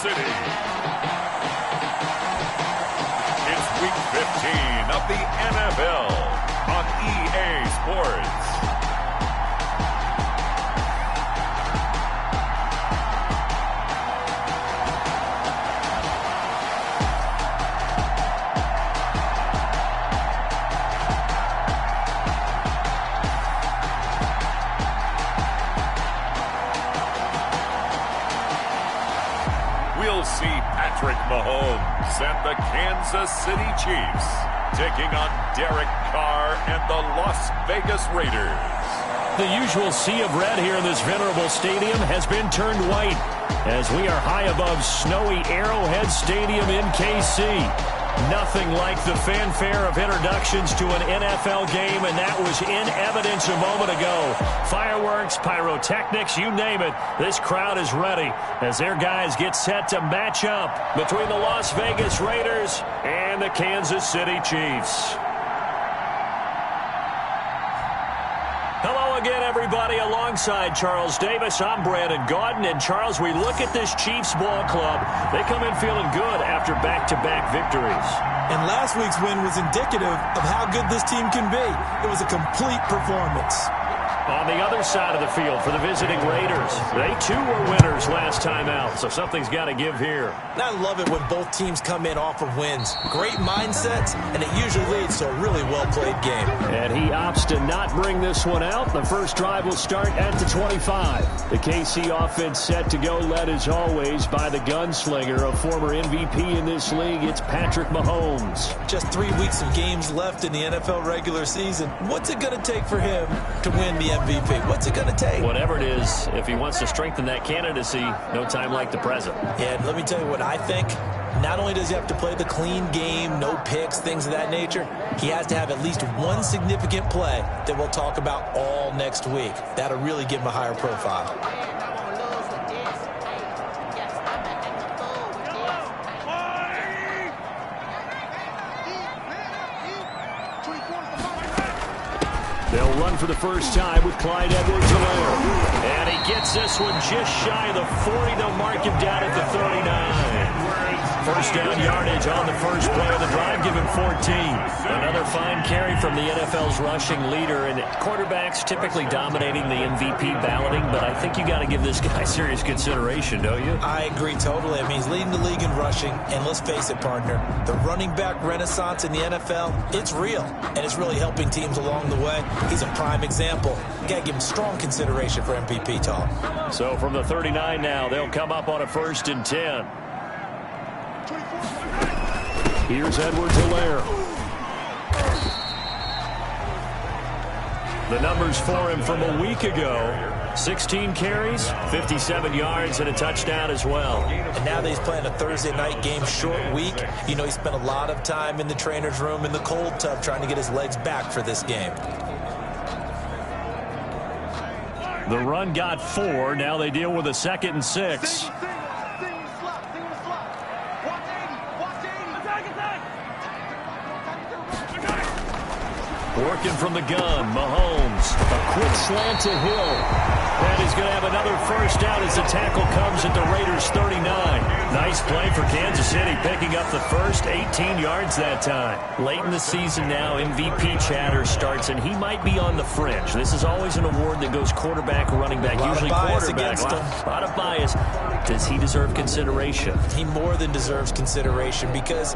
City. It's Week 15 of the NFL on EA Sports. We'll see Patrick Mahomes and the Kansas City Chiefs taking on Derek Carr and the Las Vegas Raiders. The usual sea of red here in this venerable stadium has been turned white as we are high above snowy Arrowhead Stadium in KC. Nothing like the fanfare of introductions to an NFL game, and that was in evidence a moment ago. Fireworks, pyrotechnics, you name it. This crowd is ready as their guys get set to match up between the Las Vegas Raiders and the Kansas City Chiefs. Hello again, everybody. Alongside Charles Davis, I'm Brandon Gaudin. And, Charles, we look at this Chiefs ball club. They come in feeling good after back-to-back victories. And last week's win was indicative of how good this team can be. It was a complete performance. On the other side of the field for the visiting Raiders, they too were winners last time out, so something's got to give here. And I love it when both teams come in off of wins. Great mindsets, and it usually leads to a really well-played game. And he opts to not bring this one out. The first drive will start at the 25. The KC offense set to go, led as always by the gunslinger, a former MVP in this league. It's Patrick Mahomes. Just 3 weeks of games left in the NFL regular season. What's it going to take for him to win the MVP? What's it going to take? Whatever it is, if he wants to strengthen that candidacy, no time like the present. Yeah, and let me tell you what I think. Not only does he have to play the clean game, no picks, things of that nature, he has to have at least one significant play that we'll talk about all next week. That'll really give him a higher profile. They'll run for the first time with Clyde Edwards-Helaire. And he gets this one just shy of the 40. They'll mark him down at the 39. First down yardage on the first play of the drive. Give him 14. Another fine carry from the NFL's rushing leader. And quarterbacks typically dominating the MVP balloting, but I think you got to give this guy serious consideration, don't you? I agree totally. I mean, he's leading the league in rushing. And let's face it, partner, the running back renaissance in the NFL, it's real. And it's really helping teams along the way. He's a prime example. You got to give him strong consideration for MVP talk. So from the 39 now, they'll come up on a 1st and 10. Here's Edwards-Helaire. The numbers for him from a week ago. 16 carries, 57 yards, and a touchdown as well. And now that he's playing a Thursday night game, short week, you know he spent a lot of time in the trainer's room in the cold tub trying to get his legs back for this game. The run got 4. Now they deal with a 2nd and 6. Working from the gun, Mahomes. A quick slant to Hill. And he's going to have another first down as the tackle comes at the Raiders' 39. Nice play for Kansas City, picking up the first, 18 yards that time. Late in the season now, MVP chatter starts, and he might be on the fringe. This is always an award that goes quarterback or running back, usually quarterback. A lot of bias. Does he deserve consideration? He more than deserves consideration because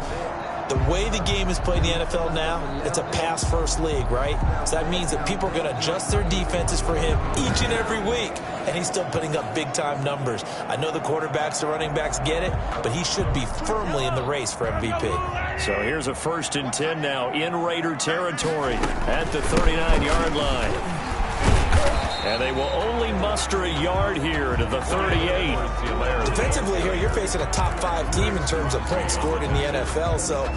the way the game is played in the NFL now, it's a pass-first league, right? So that means that people are going to adjust their defenses for him each and every week, and he's still putting up big-time numbers. I know the quarterbacks, the running backs get it, but he should be firmly in the race for MVP. So here's a 1st and 10 now in Raider territory at the 39-yard line. And they will only muster a yard here to the 38. Defensively here, you're facing a top 5 team in terms of points scored in the NFL. So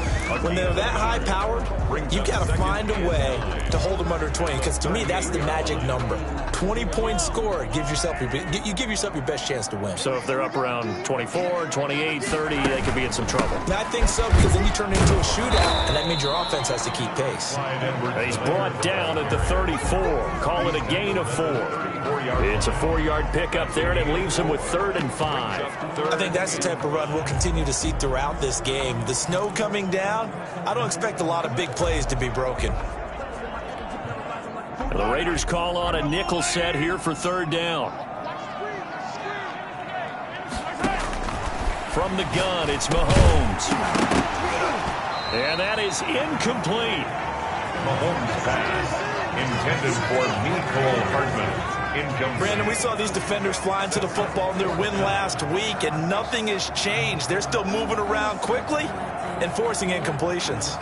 when they're that high-powered, you got to find a way to hold them under 20. Because to me, that's the magic number. 20 points scored gives yourself you give yourself your best chance to win. So if they're up around 24, 28, 30, they could be in some trouble. I think so, because then you turn it into a shootout, and that means your offense has to keep pace. He's brought down at the 34. Call it a gain of 4. It's a 4-yard pickup there, and it leaves him with 3rd and 5. I think that's the type of run we'll continue to see throughout this game. The snow coming down, I don't expect a lot of big plays to be broken. The Raiders call on a nickel set here for 3rd down. From the gun, it's Mahomes. And that is incomplete. Mahomes pass intended for Nicole Hartman. Incomplete. Brandon, we saw these defenders flying to the football in their win last week, and nothing has changed. They're still moving around quickly and forcing incompletions.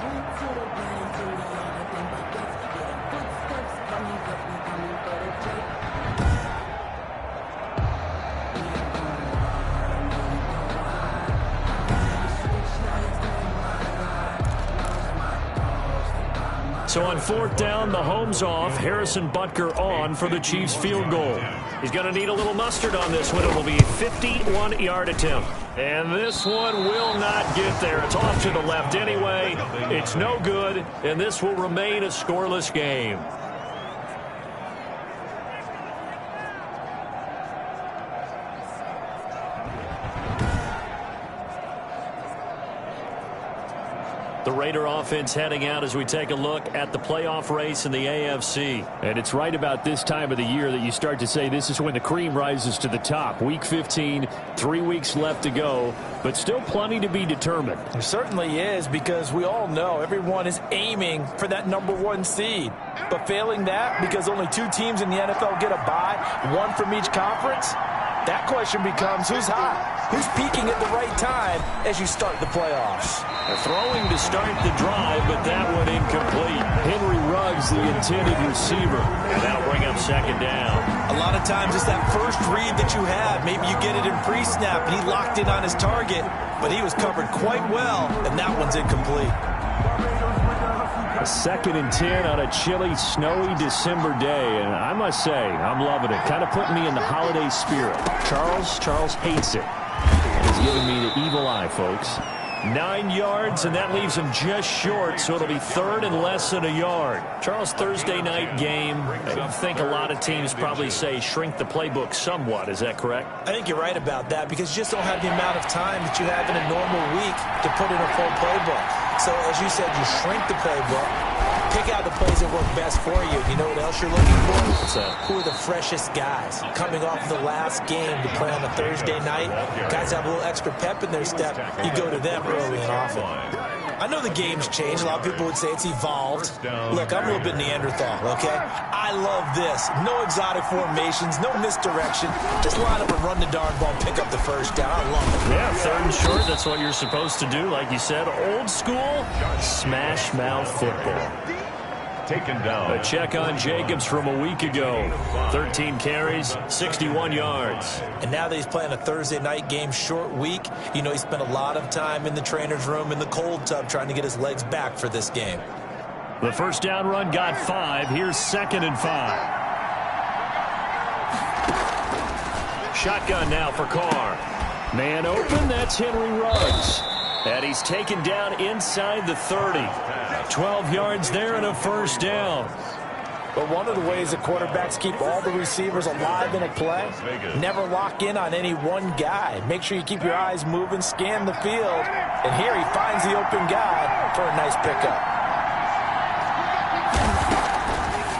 So on 4th down, Mahomes off, Harrison Butker on for the Chiefs field goal. He's going to need a little mustard on this one. It'll be a 51-yard attempt. And this one will not get there. It's off to the left anyway. It's no good, and this will remain a scoreless game. The Raider offense heading out as we take a look at the playoff race in the AFC. And it's right about this time of the year that you start to say this is when the cream rises to the top. Week 15, 3 weeks left to go, but still plenty to be determined. There certainly is, because we all know everyone is aiming for that #1 seed. But failing that, because only 2 teams in the NFL get a bye, 1 from each conference, that question becomes who's hot? Who's peaking at the right time as you start the playoffs? They're throwing to start the drive, but that one incomplete. Henry Ruggs, the intended receiver. And that'll bring up 2nd down. A lot of times it's that first read that you have. Maybe you get it in pre-snap, and he locked in on his target, but he was covered quite well, and that one's incomplete. A 2nd and 10 on a chilly, snowy December day, and I must say, I'm loving it. Kind of putting me in the holiday spirit. Charles hates it. He's giving me the evil eye, folks. 9 yards, and that leaves him just short, so it'll be 3rd and less than a yard. Charles, Thursday night game, I think a lot of teams probably say shrink the playbook somewhat. Is that correct? I think you're right about that, because you just don't have the amount of time that you have in a normal week to put in a full playbook. So, as you said, you shrink the playbook, pick out the plays that work best for you. You know what else you're looking for? What's that? Who are the freshest guys coming off the last game to play on a Thursday night? Guys have a little extra pep in their step. You go to them early and often. I know the game's changed. A lot of people would say it's evolved. Look, I'm a little bit Neanderthal, okay? I love this. No exotic formations, no misdirection. Just line up and run the darn ball and pick up the first down. I love it. Yeah, 3rd and short, that's what you're supposed to do. Like you said, old school, smash mouth football. Taken down. A check on Jacobs from a week ago. 13 carries, 61 yards. And now that he's playing a Thursday night game, short week, you know he spent a lot of time in the trainer's room in the cold tub trying to get his legs back for this game. The 1st down run got 5. Here's 2nd and 5. Shotgun now for Carr. Man open, that's Henry Ruggs. And he's taken down inside the 30. 12 yards there and a 1st down. But one of the ways that quarterbacks keep all the receivers alive in a play, never lock in on any one guy. Make sure you keep your eyes moving, scan the field. And here he finds the open guy for a nice pickup.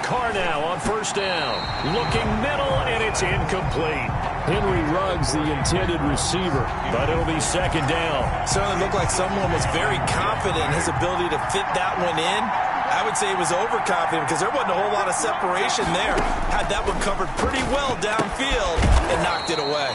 Carr now on 1st down. Looking middle, and it's incomplete. Henry Ruggs, the intended receiver. But it'll be 2nd down. Certainly looked like someone was very confident in his ability to fit that one in. I would say he was overconfident because there wasn't a whole lot of separation there. Had that one covered pretty well downfield and knocked it away.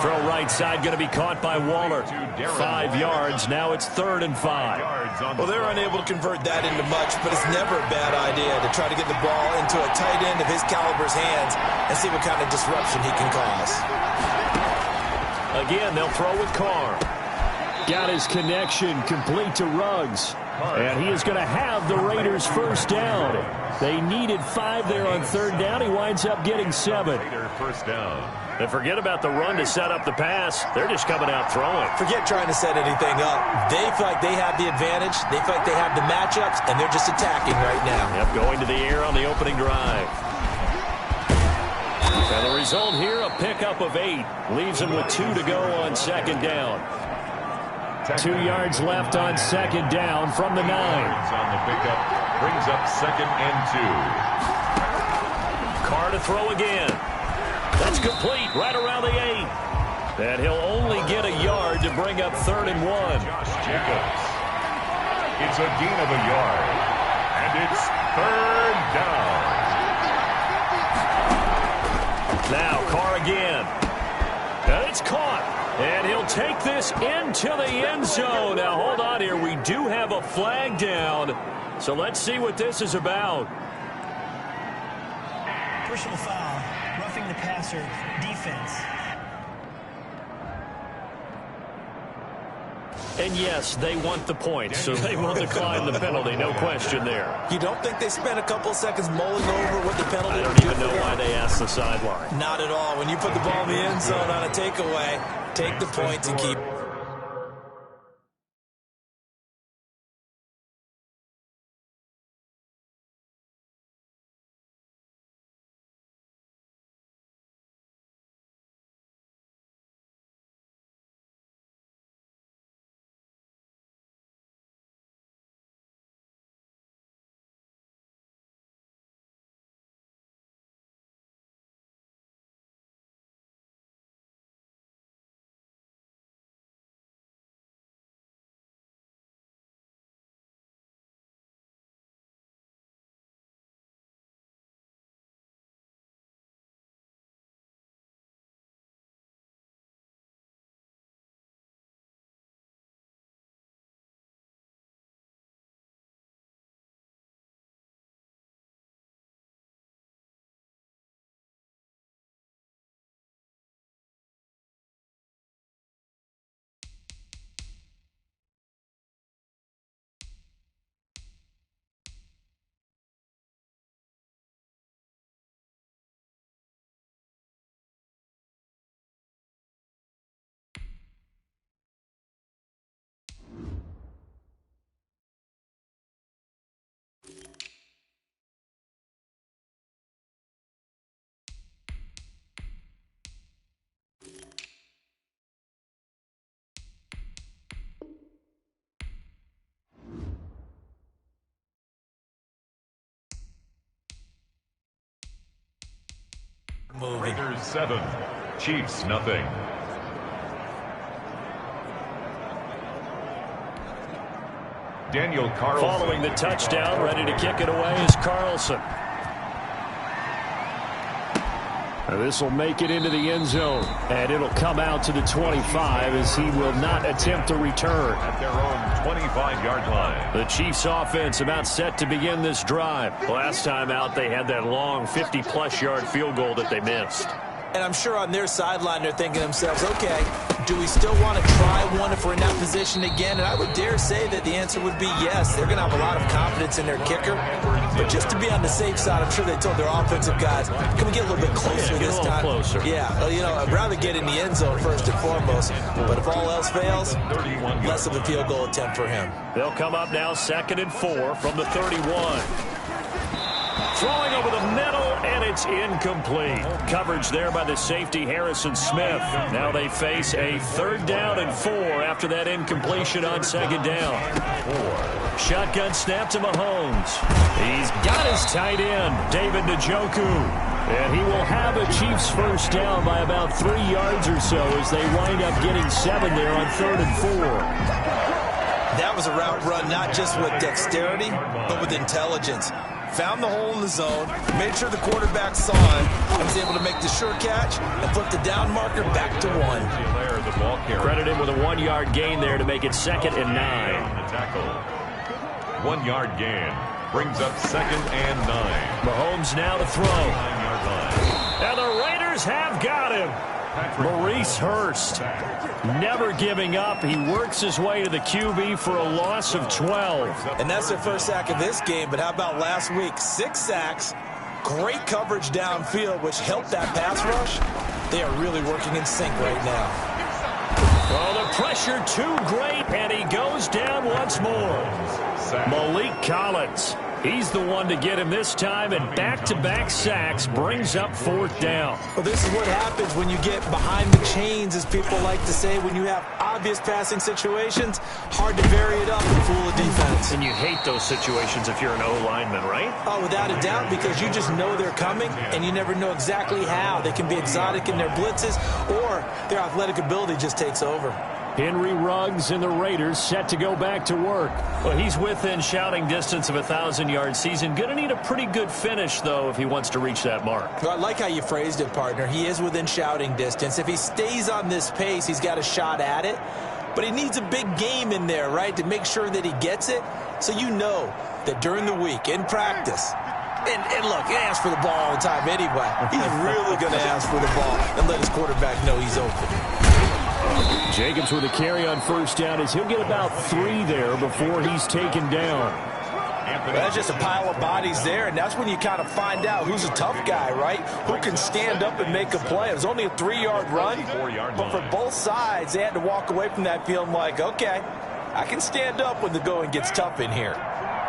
Throw right side, going to be caught by Waller. 5 yards. Now it's 3rd and 5. Well, they're unable to convert that into much, but it's never a bad idea to try to get the ball into a tight end of his caliber's hands and see what kind of disruption he can cause. Again, they'll throw with Carr. Got his connection complete to Ruggs. And he is going to have the Raiders' 1st down. They needed 5 there on 3rd down. He winds up getting 7. First down. And forget about the run to set up the pass. They're just coming out throwing. Forget trying to set anything up. They feel like they have the advantage. They feel like they have the matchups, and they're just attacking right now. Yep, going to the air on the opening drive. And the result here, a pickup of 8. Leaves him with 2 to go on second down. 2 yards left on second down from the 9. On the pickup, brings up 2nd and 2. Carr to throw again. That's complete right around the 8. And he'll only get a yard to bring up 3rd and 1. Josh Jacobs. It's a gain of a yard. And it's 3rd down. Now Carr again. And it's caught. And he'll take this into the end zone. Now hold on here. We do have a flag down. So let's see what this is about. Personal foul. Roughing the passer. Defense. And yes, they want the points, so they will decline the penalty, no question there. You don't think they spent a couple of seconds mulling over what the penalty I would don't do even know for why them? they asked the sideline. Not at all. When you put the ball in the end zone on a takeaway, take the points and keep. Raiders 7, Chiefs nothing. Daniel Carlson. Following the touchdown, ready to kick it away is Carlson. This will make it into the end zone, and it'll come out to the 25 as he will not attempt a return. At their own 25-yard line. The Chiefs offense about set to begin this drive. Last time out, they had that long 50-plus yard field goal that they missed. And I'm sure on their sideline they're thinking to themselves, okay, do we still want to try one if we're in that position again? And I would dare say that the answer would be yes. They're going to have a lot of confidence in their kicker. But just to be on the safe side, I'm sure they told their offensive guys, can we get a little bit closer this time? Closer. Yeah, you know, I'd rather get in the end zone first and foremost. But if all else fails, less of a field goal attempt for him. They'll come up now 2nd and 4 from the 31. Throwing over the middle, and it's incomplete. Coverage there by the safety, Harrison Smith. Now they face a 3rd down and 4 after that incompletion on 2nd down. Shotgun snap to Mahomes. He's got his tight end, David Njoku. And he will have a Chiefs first down by about 3 yards or so as they wind up getting 7 there on 3rd and 4. That was a route run not just with dexterity, but with intelligence. Found the hole in the zone, made sure the quarterback saw him, and was able to make the sure catch and flip the down marker back to 1. Credit him with a 1-yard gain there to make it 2nd and 9. 1-yard gain brings up 2nd and 9. Mahomes now to throw. 9-yard line. And the Raiders have got him. Maurice Hurst, never giving up. He works his way to the QB for a loss of 12. And that's their first sack of this game, but how about last week? 6 sacks, great coverage downfield, which helped that pass rush. They are really working in sync right now. Oh, the pressure too great, and he goes down once more. Malik Collins He's the one to get him this time, and back-to-back sacks brings up 4th down. Well, this is what happens when you get behind the chains, as people like to say. When you have obvious passing situations, hard to vary it up and fool a defense. And you hate those situations if you're an O-lineman, right? Oh, without a doubt, because you just know they're coming, and you never know exactly how. They can be exotic in their blitzes, or their athletic ability just takes over. Henry Ruggs and the Raiders set to go back to work. Well, he's within shouting distance of a 1,000-yard season. Going to need a pretty good finish, though, if he wants to reach that mark. Well, I like how you phrased it, partner. He is within shouting distance. If he stays on this pace, he's got a shot at it. But he needs a big game in there, right, to make sure that he gets it. So you know that during the week, in practice, and look, he asks for the ball all the time anyway. He's really going to ask for the ball and let his quarterback know he's open. Jacobs with a carry on 1st down as he'll get about 3 there before he's taken down. That's just a pile of bodies there, and that's when you kind of find out who's a tough guy, right? Who can stand up and make a play. It was only a 3-yard run, but for both sides, they had to walk away from that feeling like, okay, I can stand up when the going gets tough in here.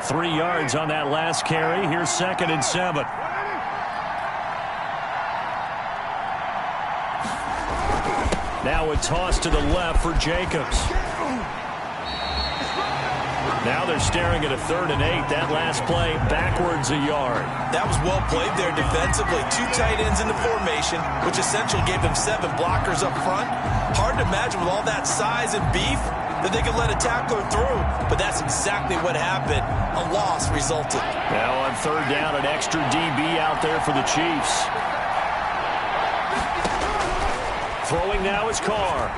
3 yards on that last carry. Here's 2nd and 7. Now a toss to the left for Jacobs. Now they're staring at a 3rd and 8. That last play backwards a yard. That was well played there defensively. 2 tight ends in the formation, which essentially gave them 7 blockers up front. Hard to imagine with all that size and beef that they could let a tackler through, but that's exactly what happened. A loss resulted. Now on 3rd down, an extra DB out there for the Chiefs. Throwing now is Carr.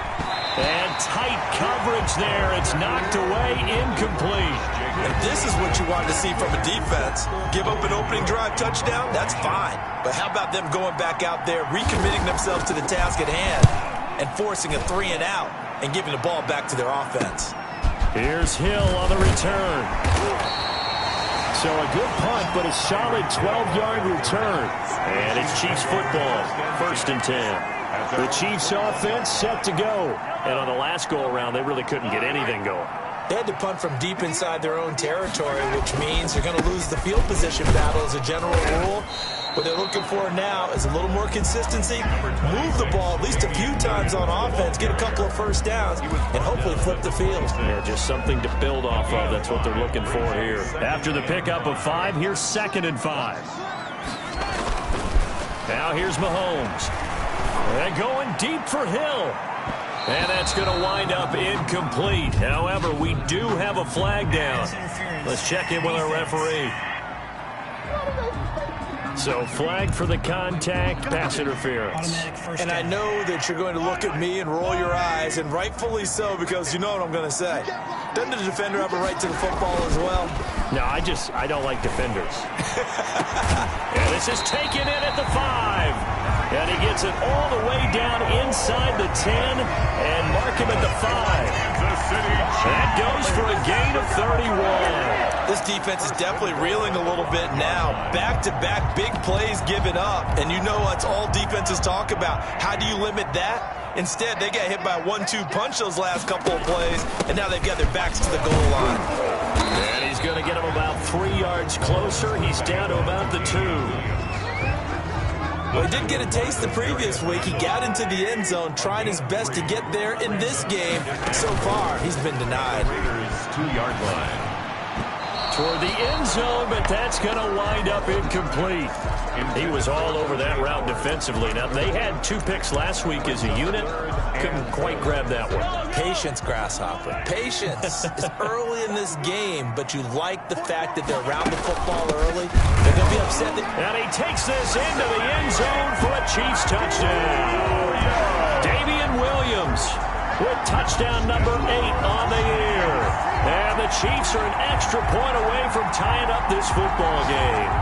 And tight coverage there. It's knocked away, incomplete. And this is what you wanted to see from a defense. Give up an opening drive touchdown, that's fine. But how about them going back out there, recommitting themselves to the task at hand, and forcing a 3-and-out and giving the ball back to their offense. Here's Hill on the return. So a good punt, but a solid 12-yard return. And it's Chiefs football, 1st and 10. The Chiefs offense set to go. And on the last go-around, they really couldn't get anything going. They had to punt from deep inside their own territory, which means they're going to lose the field position battle as a general rule. What they're looking for now is a little more consistency, move the ball at least a few times on offense, get a couple of 1st downs, and hopefully flip the field. Yeah, just something to build off of. That's what they're looking for here. After the pickup of 5, here's 2nd and 5. Now here's Mahomes. And going deep for Hill. And that's going to wind up incomplete. However, we do have a flag down. Let's check in with our referee. So flag for the contact, pass interference. And I know that you're going to look at me and roll your eyes, and rightfully so, because you know what I'm going to say. Doesn't the defender have a right to the football as well? No, I don't like defenders. And this is taken in at the 5. And he gets it all the way down inside the 10 and mark him at the 5. That goes for a gain of 31. This defense is definitely reeling a little bit now. Back-to-back big plays given up. And you know what's all defenses talk about. How do you limit that? Instead, they got hit by a 1-2 punch those last couple of plays, and now they've got their backs to the goal line. And he's going to get him about 3 yards closer. He's down to about the 2. Well, he did get a taste the previous week. He got into the end zone, trying his best to get there in this game. So far, he's been denied. 2-yard line. Toward the end zone, but that's going to wind up incomplete. He was all over that route defensively. Now, they had 2 picks last week as a unit. Couldn't quite grab that one. Patience, Grasshopper. Patience is early in this game, but you like the fact that they're around the football early. They're going to be upset. And he takes this into the end zone for a Chiefs touchdown. Damian Williams with touchdown number 8 on the year. And the Chiefs are an extra point away from tying up this football game.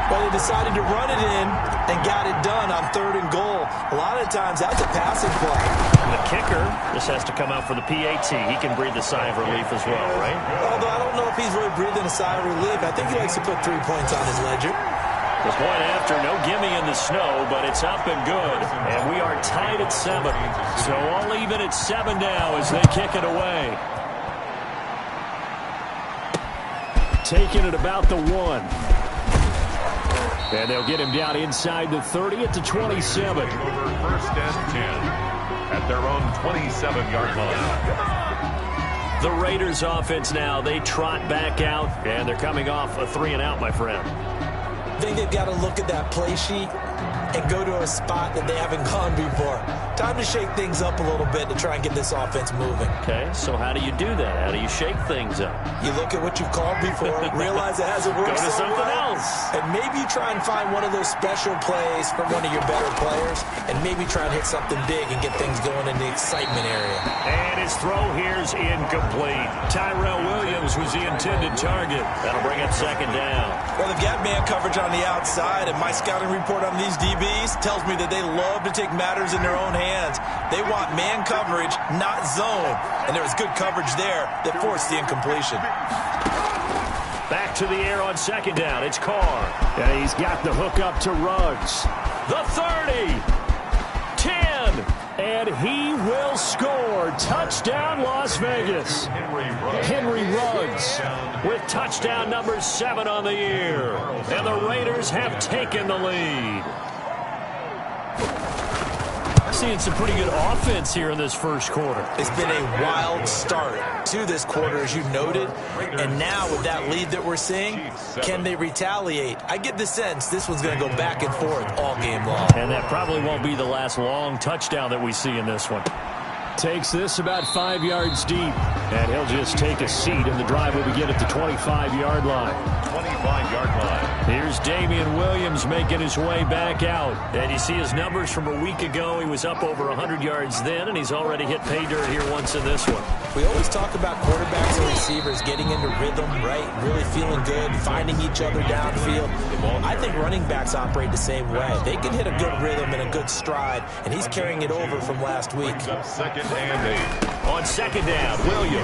Well, they decided to run it in and got it done on 3rd and goal. A lot of times, that's a passing play. And the kicker, this has to come out for the PAT. He can breathe a sigh of relief as well, right? Although I don't know if he's really breathing a sigh of relief. I think he likes to put 3 points on his ledger. The point after, no gimme in the snow, but it's up and good. And we are tied at 7. So all even at 7 now as they kick it away. taken at about the 1. And they'll get him down inside the 30 at the 27. Over 1st and 10 at their own 27-yard line. The Raiders offense now, they trot back out, and they're coming off a 3-and-out, my friend. I think they've got to look at that play sheet and go to a spot that they haven't gone before. Time to shake things up a little bit to try and get this offense moving. Okay, so how do you do that? How do you shake things up? You look at what you've called before, realize it hasn't worked. Go to something else. And maybe you try and find one of those special plays from one of your better players, and maybe try and hit something big and get things going in the excitement area. And his throw here's incomplete. Tyrell Williams was the intended target. That'll bring up 2nd down. Well, they've got man coverage on the outside, and my scouting report on these DBs tells me that they love to take matters in their own hands. They want man coverage, not zone. And there was good coverage there that forced the incompletion. Back to the air on 2nd down. It's Carr. And he's got the hook up to Ruggs. The 30. 10. And he will score. Touchdown, Las Vegas. Henry Ruggs with touchdown number 7 on the year. And the Raiders have taken the lead. Seeing some pretty good offense here in this first quarter. It's been a wild start to this quarter, as you noted. And now with that lead that we're seeing, can they retaliate? I get the sense this one's going to go back and forth all game long. And that probably won't be the last long touchdown that we see in this one. Takes this about 5 yards deep. And he'll just take a seat, and the drive will begin at the 25-yard line. 25-yard line. Here's Damian Williams making his way back out. And you see his numbers from a week ago. He was up over 100 yards then, and he's already hit pay dirt here once in this one. We always talk about quarterbacks and receivers getting into rhythm, right? Really feeling good, finding each other downfield. I think running backs operate the same way. They can hit a good rhythm and a good stride, and he's carrying it over from last week. 2nd and 8. On 2nd down, Williams.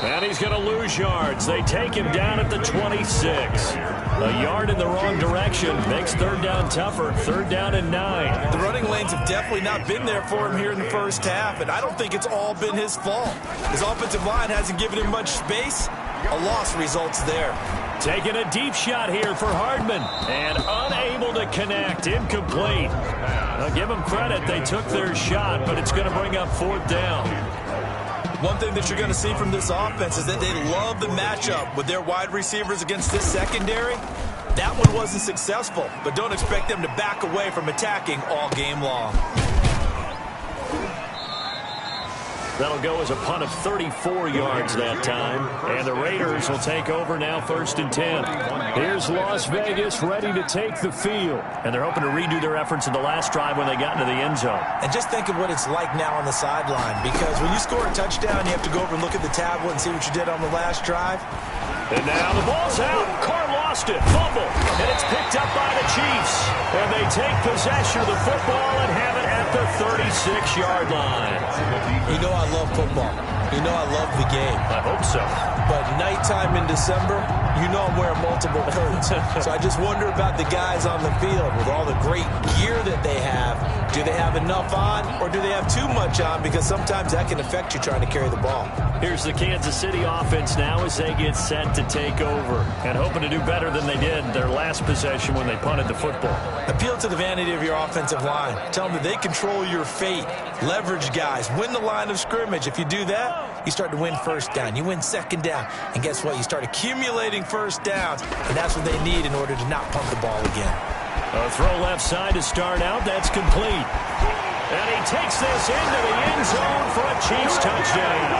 And he's going to lose yards. They take him down at the 26. A yard in the wrong direction makes 3rd down tougher. 3rd down and 9. The running lanes have definitely not been there for him here in the first half, and I don't think it's all been his fault. His offensive line hasn't given him much space. A loss results there. Taking a deep shot here for Hardman. And unable to connect. Incomplete. I'll give them credit. They took their shot, but it's going to bring up 4th down. One thing that you're going to see from this offense is that they love the matchup with their wide receivers against this secondary. That one wasn't successful, but don't expect them to back away from attacking all game long. That'll go as a punt of 34 yards that time. And the Raiders will take over now 1st and 10. Here's Las Vegas ready to take the field. And they're hoping to redo their efforts in the last drive when they got into the end zone. And just think of what it's like now on the sideline, because when you score a touchdown, you have to go over and look at the tablet and see what you did on the last drive. And now the ball's out. Carr lost it. Fumble. And it's picked up by the Chiefs. And they take possession of the football and have it at the 36-yard line. You know I love football. You know I love the game. I hope so. But nighttime in December, you know I'm wearing multiple coats. So I just wonder about the guys on the field with all the great gear that they have. Do they have enough on, or do they have too much on? Because sometimes that can affect you trying to carry the ball. Here's the Kansas City offense now as they get set to take over. And hoping to do better than they did their last possession when they punted the football. Appeal to the vanity of your offensive line. Tell them that they control your fate. Leverage guys. Win the line of scrimmage. If you do that, you start to win 1st down. You win 2nd down. And guess what? You start accumulating 1st downs. And that's what they need in order to not punt the ball again. A throw left side to start out. That's complete. And he takes this into the end zone for a Chiefs touchdown.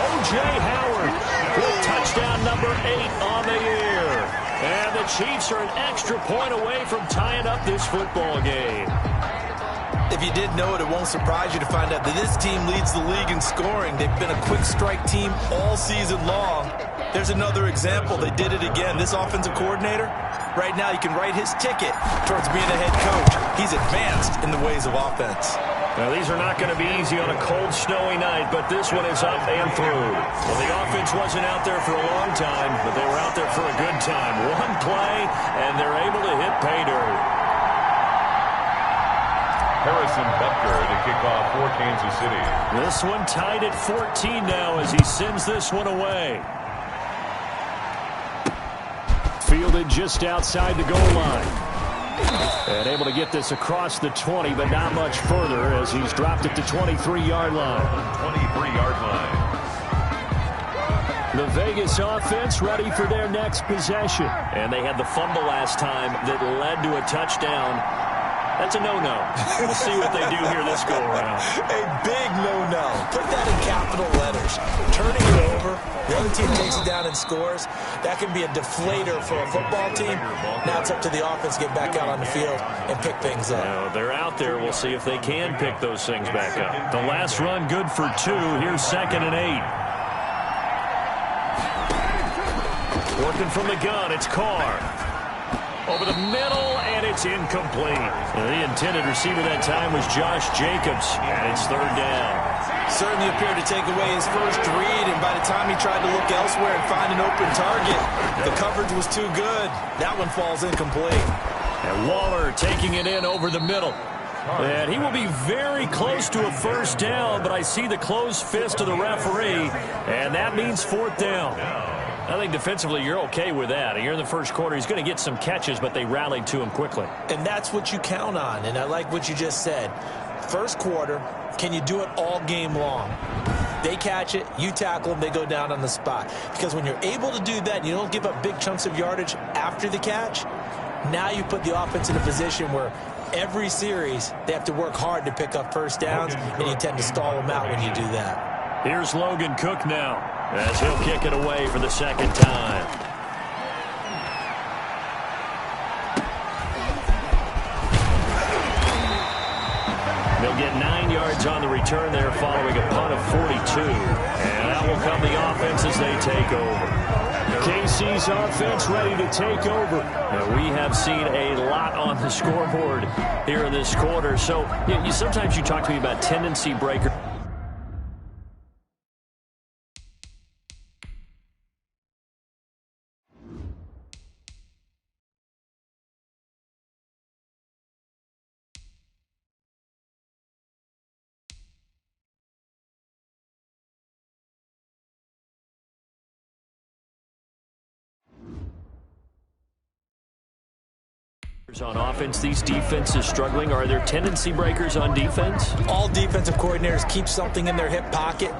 O.J. Howard with touchdown number 8 on the year. And the Chiefs are an extra point away from tying up this football game. If you did know it, it won't surprise you to find out that this team leads the league in scoring. They've been a quick strike team all season long. There's another example. They did it again. This offensive coordinator, right now, you can write his ticket towards being a head coach. He's advanced in the ways of offense. Now, these are not going to be easy on a cold, snowy night, but this one is up and through. Well, the offense wasn't out there for a long time, but they were out there for a good time. One play, and they're able to hit pay dirt. Harrison Butker to kick off for Kansas City. This one tied at 14 now as he sends this one away. fielded just outside the goal line. And able to get this across the 20, but not much further as he's dropped it to 23-yard line. 23-yard line. The Vegas offense ready for their next possession. And they had the fumble last time that led to a touchdown. That's a no-no. We'll see what they do here this go-around. A big no-no. Put that in capital letters. Turning it over, the other team takes it down and scores. That can be a deflator for a football team. Now it's up to the offense to get back out on the field and pick things up. Now, they're out there. We'll see if they can pick those things back up. The last run good for 2. Here's 2nd and 8. Working from the gun, it's Carr. Over the middle, and it's incomplete. The intended receiver that time was Josh Jacobs, and it's 3rd down. Certainly appeared to take away his first read, and by the time he tried to look elsewhere and find an open target, the coverage was too good. That one falls incomplete. And Waller taking it in over the middle. And he will be very close to a 1st down, but I see the closed fist of the referee, and that means 4th down. I think defensively you're okay with that. Here in the first quarter, he's going to get some catches, but they rallied to him quickly. And that's what you count on, and I like what you just said. First quarter, can you do it all game long? They catch it, you tackle them, they go down on the spot. Because when you're able to do that and you don't give up big chunks of yardage after the catch, now you put the offense in a position where every series they have to work hard to pick up 1st downs, and you tend to stall them out when you do that. Here's Logan Cook now, as he'll kick it away for the 2nd time. They'll get 9 yards on the return there following a punt of 42. And out will come the offense as they take over. KC's offense ready to take over. Now, we have seen a lot on the scoreboard here in this quarter. So sometimes you talk to me about tendency breaker. On offense, these defenses struggling. Are there tendency breakers on defense? All defensive coordinators keep something in their hip pocket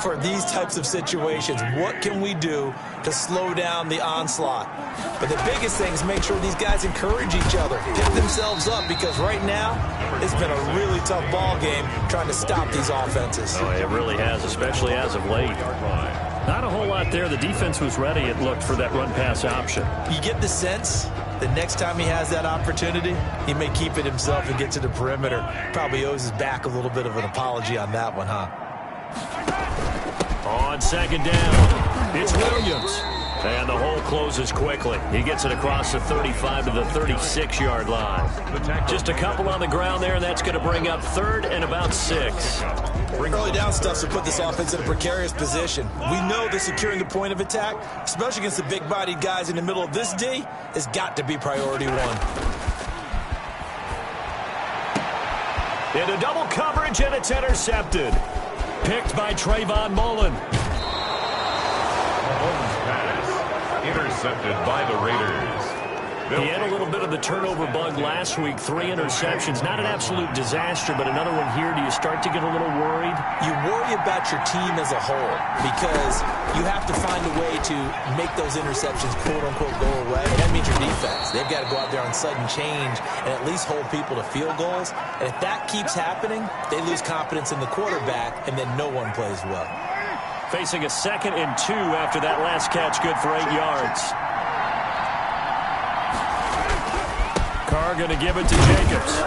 for these types of situations. What can we do to slow down the onslaught? But the biggest thing is make sure these guys encourage each other, pick themselves up, because right now it's been a really tough ball game trying to stop these offenses. Oh, it really has, especially as of late. Not a whole lot there. The defense was ready, it looked, for that run-pass option. You get the sense the next time he has that opportunity, he may keep it himself and get to the perimeter. Probably owes his back a little bit of an apology on that one, huh? On 2nd down, it's Williams. And the hole closes quickly. He gets it across the 35 to the 36-yard line. Just a couple on the ground there, and that's going to bring up 3rd and about 6. Early down stuff to put this offense in a precarious position. We know that securing the point of attack, especially against the big-bodied guys in the middle of this D, has got to be priority 1. Into double coverage, and it's intercepted. Picked by Trayvon Mullen. Intercepted by the Raiders. He had a little bit of the turnover bug last week. 3 interceptions. Not an absolute disaster, but another one here. Do you start to get a little worried? You worry about your team as a whole because you have to find a way to make those interceptions, quote-unquote, go away. And that means your defense. They've got to go out there on sudden change and at least hold people to field goals. And if that keeps happening, they lose confidence in the quarterback, and then no one plays well. Facing a 2nd and 2 after that last catch, good for 8 yards. Carr going to give it to Jacobs.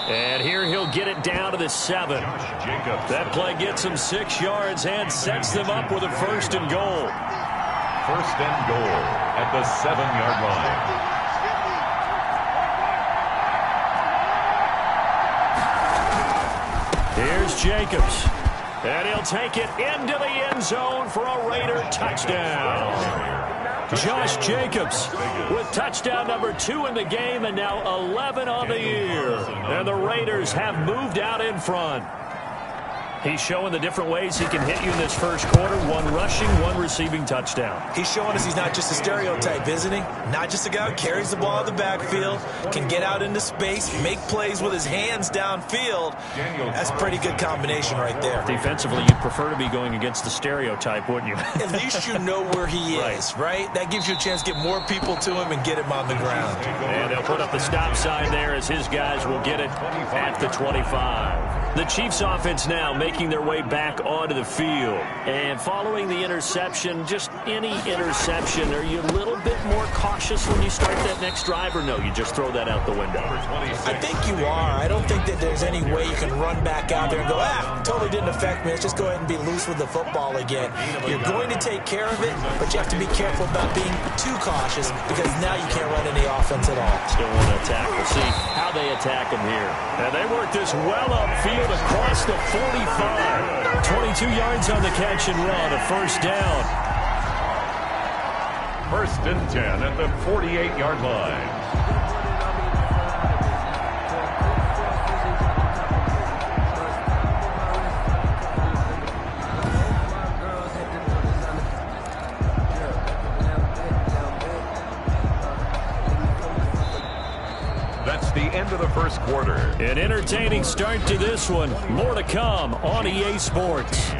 And here he'll get it down to the 7. That play gets him 6 yards and sets them up with a 1st and goal. 1st and goal at the 7-yard line. Here's Jacobs. And he'll take it into the end zone for a Raider touchdown. Josh Jacobs with touchdown number 2 in the game, and now 11 on the year. And the Raiders have moved out in front. He's showing the different ways he can hit you in this first quarter. One rushing, one receiving touchdown. He's showing us he's not just a stereotype, isn't he? Not just a guy who carries the ball out of the backfield, can get out into space, make plays with his hands downfield. That's a pretty good combination right there. Defensively, you'd prefer to be going against the stereotype, wouldn't you? At least you know where he is, right? That gives you a chance to get more people to him and get him on the ground. And they'll put up the stop sign there as his guys will get it at the 25. The Chiefs offense now making their way back onto the field. And following the interception, just any interception, are you a little bit more cautious when you start that next drive, or no, you just throw that out the window? I think you are. I don't think that there's any way you can run back out there and go, totally didn't affect me. Let's just go ahead and be loose with the football again. You're going to take care of it, but you have to be careful about being too cautious because now you can't run any offense at all. Still want to attack. We'll see how they attack him here. And they work this well upfield across the 45. 22 yards on the catch and run, a first down. 1st and 10 at the 48-yard line. That's the end of the first quarter. An entertaining start to this one. More to come on EA Sports.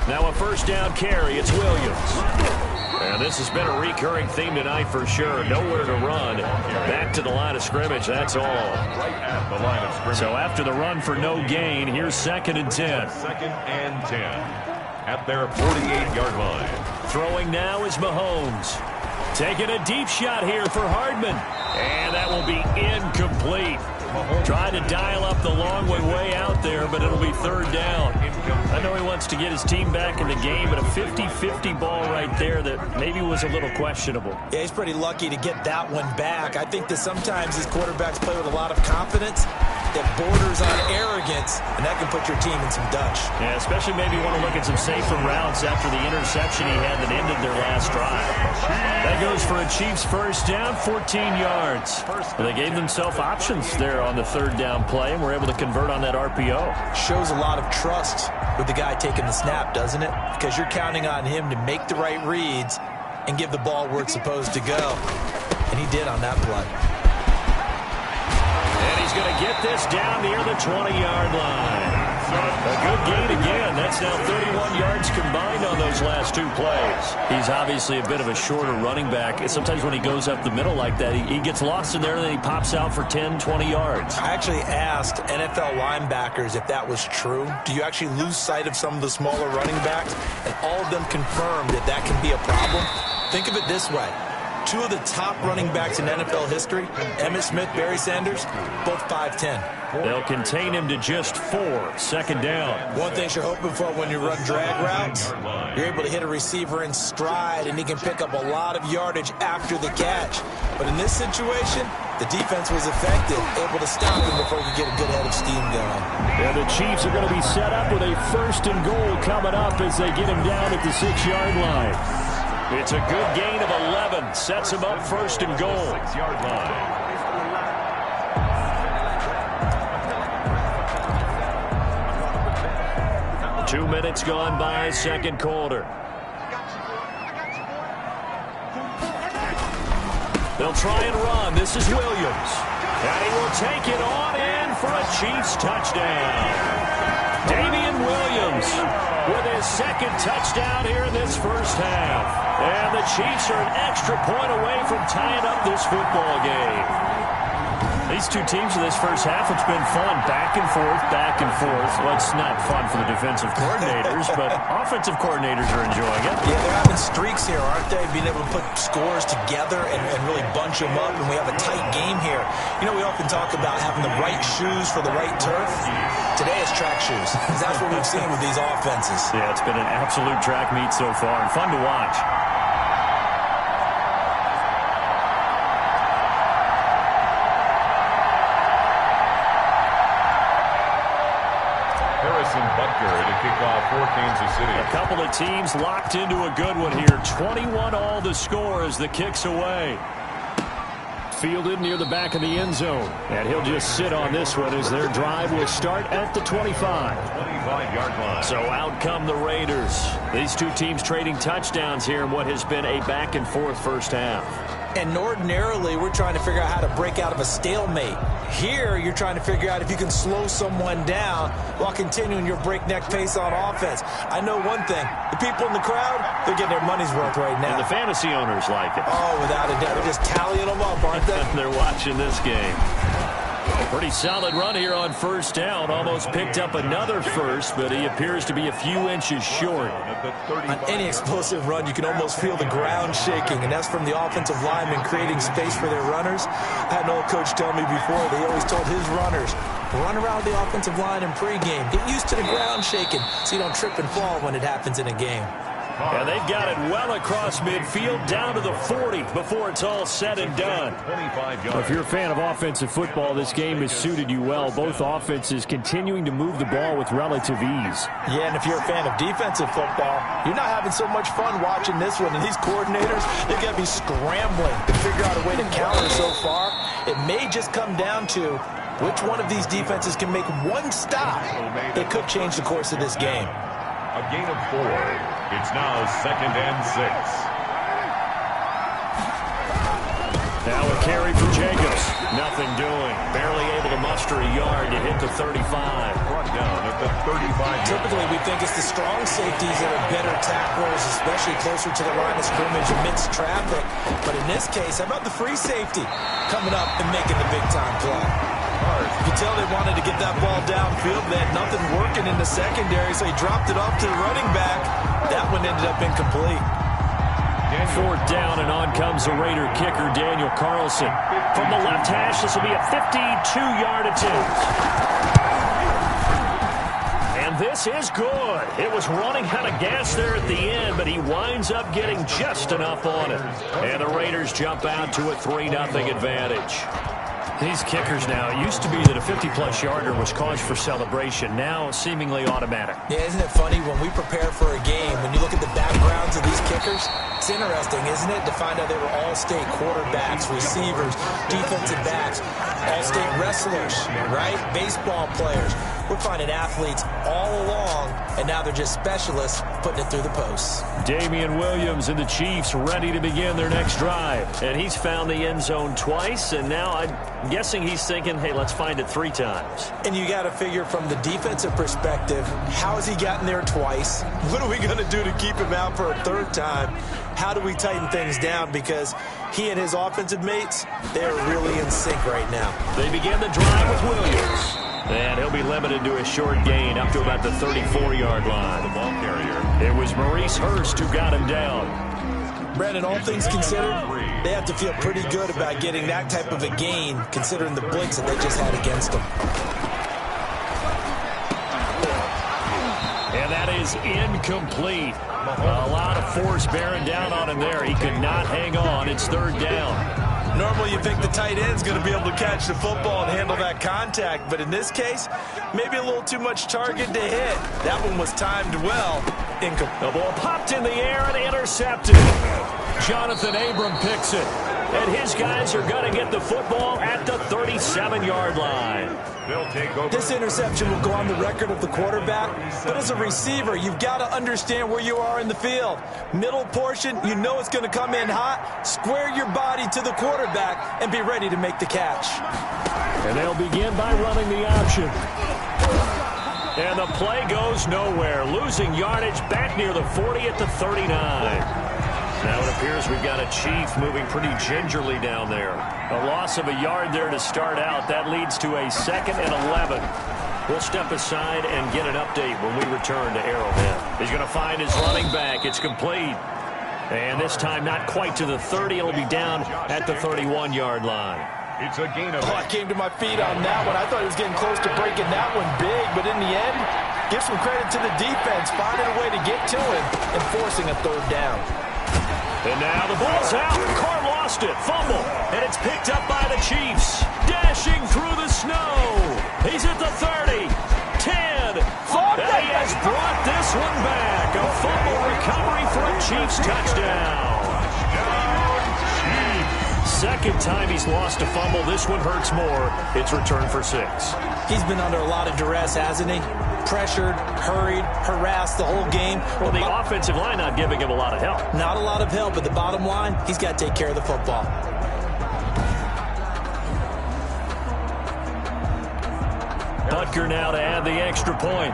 Now a first down carry. It's Williams. And this has been a recurring theme tonight for sure. Nowhere to run. Back to the line of scrimmage. That's all. Right at the line of scrimmage. So after the run for no gain, here's 2nd and 10. 2nd and 10 at their 48-yard line. Throwing now is Mahomes. Taking a deep shot here for Hardman. And that will be incomplete. Trying to dial up the long way out there, but it'll be 3rd down. I know he wants to get his team back in the game, but a 50-50 ball right there that maybe was a little questionable. Yeah, he's pretty lucky to get that one back. I think that sometimes these quarterbacks play with a lot of confidence that borders on arrogance, and that can put your team in some Dutch. Yeah, especially maybe want to look at some safer routes after the interception he had that ended their last drive. That goes for a Chiefs first down, 14 yards. Well, they gave themselves options there on the 3rd down play, and were able to convert on that RPO. Shows a lot of trust with the guy taking the snap, doesn't it? Because you're counting on him to make the right reads and give the ball where it's supposed to go. And he did on that play. And he's going to get this down near the 20-yard line. A good gain again. That's now 31 yards combined on those last 2 plays. He's obviously a bit of a shorter running back. Sometimes when he goes up the middle like that, he gets lost in there and then he pops out for 10, 20 yards. I actually asked NFL linebackers if that was true. Do you actually lose sight of some of the smaller running backs? And all of them confirmed that that can be a problem. Think of it this way. 2 of the top running backs in NFL history, Emmitt Smith, Barry Sanders, both 5'10". They'll contain him to just 4. 2nd down. One thing you're hoping for when you run drag routes, you're able to hit a receiver in stride, and he can pick up a lot of yardage after the catch. But in this situation, the defense was effective, able to stop him before he could get a good head of steam going. Yeah, the Chiefs are going to be set up with a 1st and goal coming up as they get him down at the 6-yard line. It's a good gain of 11. Sets him up 1st and goal. 6-yard line. Two minutes gone by, 2nd quarter. They'll try and run. This is Williams. And he will take it on in for a Chiefs touchdown. Damian Williams with his 2nd touchdown here in this first half. And the Chiefs are an extra point away from tying up this football game. These 2 teams in this first half, it's been fun. Back and forth, back and forth. Well, it's not fun for the defensive coordinators, but offensive coordinators are enjoying it. Yeah, they're having streaks here, aren't they? Being able to put scores together and really bunch them up, and we have a tight game here. You know, we often talk about having the right shoes for the right turf. Today it's track shoes. That's what we've seen with these offenses. Yeah, it's been an absolute track meet so far, and fun to watch. gets locked into a good one here. 21-all the score as the kick's away. Fielded near the back of the end zone. And he'll just sit on this one as their drive will start at the 25-yard line. So out come the Raiders. These two teams trading touchdowns here in what has been a back-and-forth first half. And ordinarily, we're trying to figure out how to break out of a stalemate. Here, you're trying to figure out if you can slow someone down while continuing your breakneck pace on offense. I know one thing. The people in the crowd, they're getting their money's worth right now. And the fantasy owners like it. Oh, without a doubt. They're just tallying them up, aren't they? They're watching this game. Pretty solid run here on first down. Almost picked up another first, but he appears to be a few inches short. On any explosive run, you can almost feel the ground shaking, and that's from the offensive linemen creating space for their runners. I had an old coach tell me before, they always told his runners, run around the offensive line in pregame. Get used to the ground shaking so you don't trip and fall when it happens in a game. And they've got it well across midfield, down to the 40 before it's all said and done. If you're a fan of offensive football, this game has suited you well. Both offenses continuing to move the ball with relative ease. Yeah, and if you're a fan of defensive football, you're not having so much fun watching this one. And these coordinators, they've got to be scrambling to figure out a way to counter so far. It may just come down to which one of these defenses can make one stop that could change the course of this game. A gain of 4. It's now 2nd and 6. Now a carry for Jacobs. Nothing doing. Barely able to muster a yard to hit the 35. Brought down at the 35. Typically, we think it's the strong safeties that are better tacklers, especially closer to the line of scrimmage amidst traffic. But in this case, how about the free safety coming up and making the big-time play? You could tell they wanted to get that ball downfield. They had nothing working in the secondary, so he dropped it off to the running back. That one ended up incomplete. Fourth down, and on comes the Raider kicker, Daniel Carlson. From the left hash, this will be a 52-yard attempt. And this is good. It was running out of gas there at the end, but he winds up getting just enough on it. And the Raiders jump out to a 3-0 advantage. These kickers now, it used to be that a 50-plus yarder was cause for celebration. Now, seemingly automatic. Yeah, isn't it funny when we prepare for a game, when you look at the backgrounds of these kickers, it's interesting, isn't it, to find out they were all-state quarterbacks, receivers, defensive backs, all-state wrestlers, right? Baseball players. We're finding athletes all along, and now they're just specialists putting it through the posts. Damian Williams and the Chiefs ready to begin their next drive. And he's found the end zone twice, and now I'm guessing he's thinking, hey, let's find it 3 times. And you got to figure from the defensive perspective, how has he gotten there twice? What are we going to do to keep him out for a 3rd time? How do we tighten things down? Because he and his offensive mates, they're really in sync right now. They begin the drive with Williams. And he'll be limited to a short gain up to about the 34-yard line. The ball carrier. It was Maurice Hurst who got him down. Brandon, all things considered, they have to feel pretty good about getting that type of a gain, considering the blitz that they just had against them. And that is incomplete. A lot of force bearing down on him there. He could not hang on. It's 3rd down. Normally you think the tight end's going to be able to catch the football and handle that contact, but in this case, maybe a little too much target to hit. That one was timed well. The ball popped in the air and intercepted. Jonathan Abram picks it. And his guys are going to get the football at the 37-yard line. They'll take over. This interception will go on the record of the quarterback, but as a receiver, you've got to understand where you are in the field. Middle portion, you know it's going to come in hot. Square your body to the quarterback and be ready to make the catch. And they'll begin by running the option. And the play goes nowhere, losing yardage back near the 40 at the 39. Now it appears we've got a Chief moving pretty gingerly down there. A loss of a yard there to start out. That leads to a 2nd and 11. We'll step aside and get an update when we return to Arrowhead. He's going to find his running back. It's complete. And this time not quite to the 30. It'll be down at the 31-yard line. It's a gain of... Oh, I came to my feet on that one. I thought he was getting close to breaking that one big, but in the end, give some credit to the defense, finding a way to get to him and forcing a 3rd down. And now the ball's out. Carr lost it. Fumble. And it's picked up by the Chiefs. Dashing through the snow. He's at the 30. 10. And he has brought this one back. A fumble recovery for a Chiefs touchdown. Second time he's lost a fumble. This one hurts more. It's returned for 6. He's been under a lot of duress, hasn't he? Pressured, hurried, harassed the whole game. Well, the offensive line not giving him a lot of help. Not a lot of help, but the bottom line, he's got to take care of the football. Butker now to add the extra point.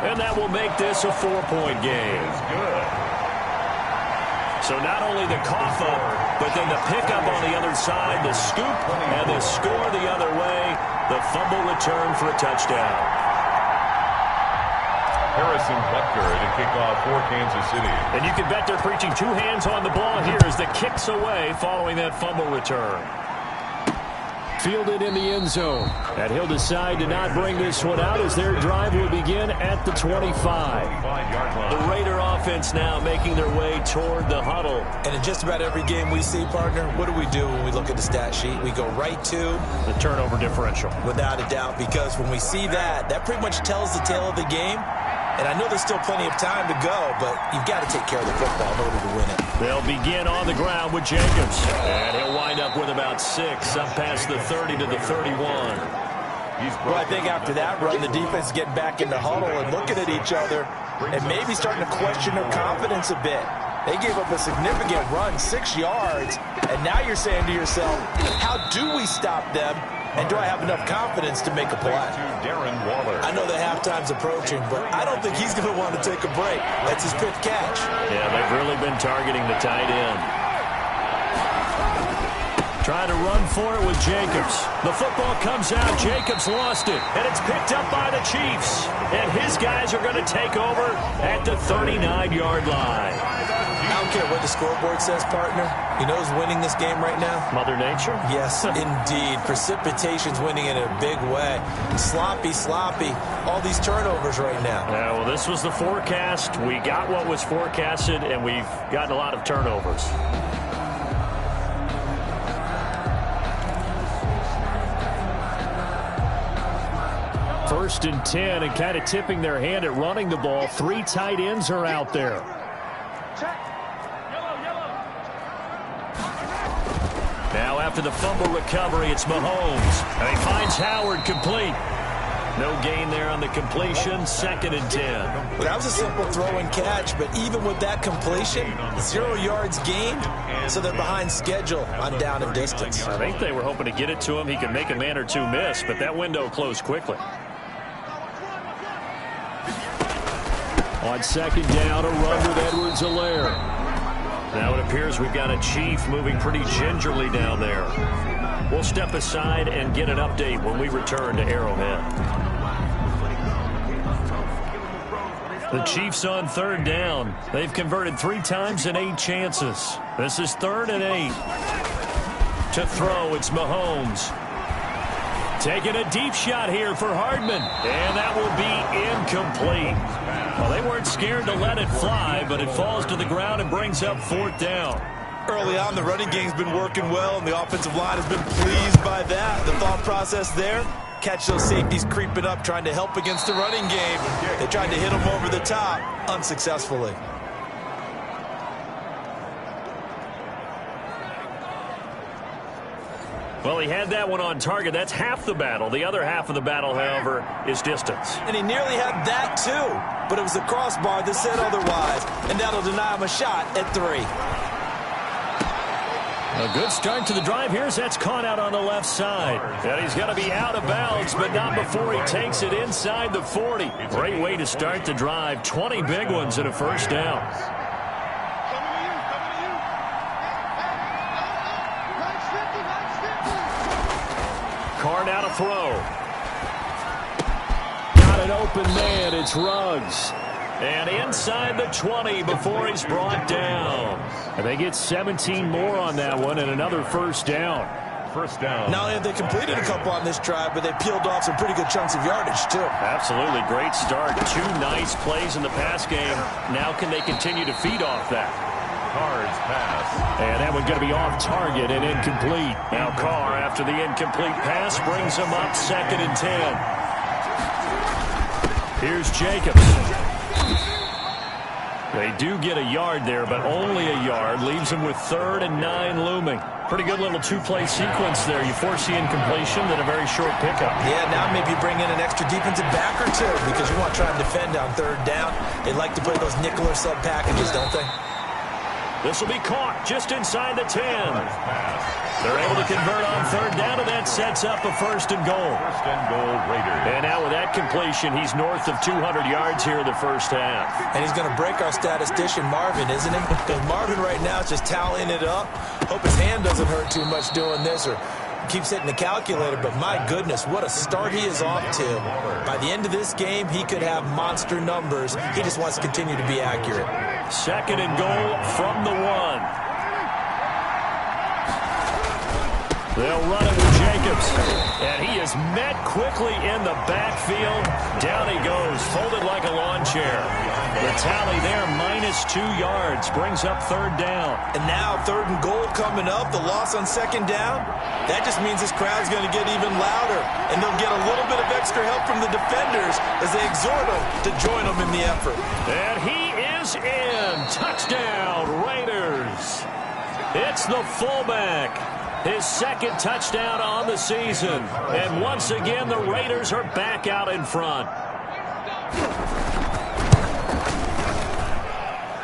And that will make this a 4-point game. So not only the cough up, but then the pickup on the other side, the scoop, and the score the other way. The fumble return for a touchdown. Harrison Butker to kick off for Kansas City. And you can bet they're preaching 2 hands on the ball here as the kick's away following that fumble return. Fielded in the end zone. And he'll decide to not bring this one out as their drive will begin at the 25. The Raider offense now making their way toward the huddle. And in just about every game we see, partner, what do we do when we look at the stat sheet? We go right to the turnover differential. Without a doubt, because when we see that, that pretty much tells the tale of the game. And I know there's still plenty of time to go, but you've got to take care of the football in order to win it. They'll begin on the ground with Jacobs. And he'll wind up with about 6, up past the 30 to the 31. Well, I think after that run, the defense is getting back in the huddle and looking at each other and maybe starting to question their confidence a bit. They gave up a significant run, 6 yards, and now you're saying to yourself, how do we stop them? And do I have enough confidence to make a play? I know that halftime's approaching, but I don't think he's going to want to take a break. That's his 5th catch. Yeah, they've really been targeting the tight end. Trying to run for it with Jacobs. The football comes out. Jacobs lost it. And it's picked up by the Chiefs. And his guys are going to take over at the 39-yard line. I don't care what the scoreboard says, partner. You know who's winning this game right now? Mother Nature? Yes, indeed. Precipitation's winning in a big way. Sloppy, sloppy. All these turnovers right now. Yeah, well, this was the forecast. We got what was forecasted, and we've gotten a lot of turnovers. First and 10, and kind of tipping their hand at running the ball. 3 tight ends are out there. Now after the fumble recovery, it's Mahomes. And he finds Howard complete. No gain there on the completion. 2nd and 10. Well, that was a simple throw and catch, but even with that completion, 0 yards gained, so they're behind schedule on down and distance. I think they were hoping to get it to him. He could make a man or two miss, but that window closed quickly. On 2nd down, a run with Edwards-Helaire. Now it appears we've got a Chief moving pretty gingerly down there. We'll step aside and get an update when we return to Arrowhead. The Chiefs on 3rd down. They've converted 3 times in 8 chances. This is 3rd and 8. To throw, it's Mahomes. Taking a deep shot here for Hardman. And that will be incomplete. Well, they weren't scared to let it fly, but it falls to the ground and brings up 4th down. Early on, the running game's been working well, and the offensive line has been pleased by that. The thought process there, catch those safeties creeping up, trying to help against the running game. They tried to hit them over the top, unsuccessfully. Well, he had that one on target. That's half the battle. The other half of the battle, however, is distance. And he nearly had that, too. But it was the crossbar that said otherwise. And that'll deny him a shot at 3. A good start to the drive here as that's caught out on the left side. And he's going to be out of bounds, but not before he takes it inside the 40. Great way to start the drive. 20 big ones and a 1st down. Carr now to throw. Got an open man. It's Ruggs. And inside the 20 before he's brought down. And they get 17 more on that one and another 1st down. 1st down. Not only have they completed a couple on this drive, but they peeled off some pretty good chunks of yardage, too. Absolutely. Great start. 2 nice plays in the pass game. Now can they continue to feed off that? Carr's pass. And that one's going to be off target and incomplete. Now Carr, after the incomplete pass, brings him up 2nd and 10. Here's Jacobs. They do get a yard there, but only a yard. Leaves them with 3rd and 9 looming. Pretty good little two-play sequence there. You force the incompletion, then a very short pickup. Yeah, now maybe bring in an extra defensive back or two because you want to try and defend on 3rd down. They like to play those nickel or sub packages, don't they? This will be caught just inside the 10. They're able to convert on 3rd down, and that sets up a 1st and goal. 1st and goal, Raiders. And now with that completion, he's north of 200 yards here in the first half. And he's going to break our statistician, Marvin, isn't he? Because Marvin right now is just tallying it up. Hope his hand doesn't hurt too much doing this or keeps hitting the calculator. But my goodness, what a start he is off to. By the end of this game, he could have monster numbers. He just wants to continue to be accurate. 2nd and goal from the 1. They'll run it with Jacobs. And he is met quickly in the backfield. Down he goes, folded like a lawn chair. The tally there, -2 yards, brings up 3rd down. And now 3rd and goal coming up, the loss on 2nd down. That just means this crowd's going to get even louder. And they'll get a little bit of extra help from the defenders as they exhort them to join them in the effort. And he is in. Touchdown, Raiders. It's the fullback. His 2nd touchdown on the season. And once again, the Raiders are back out in front.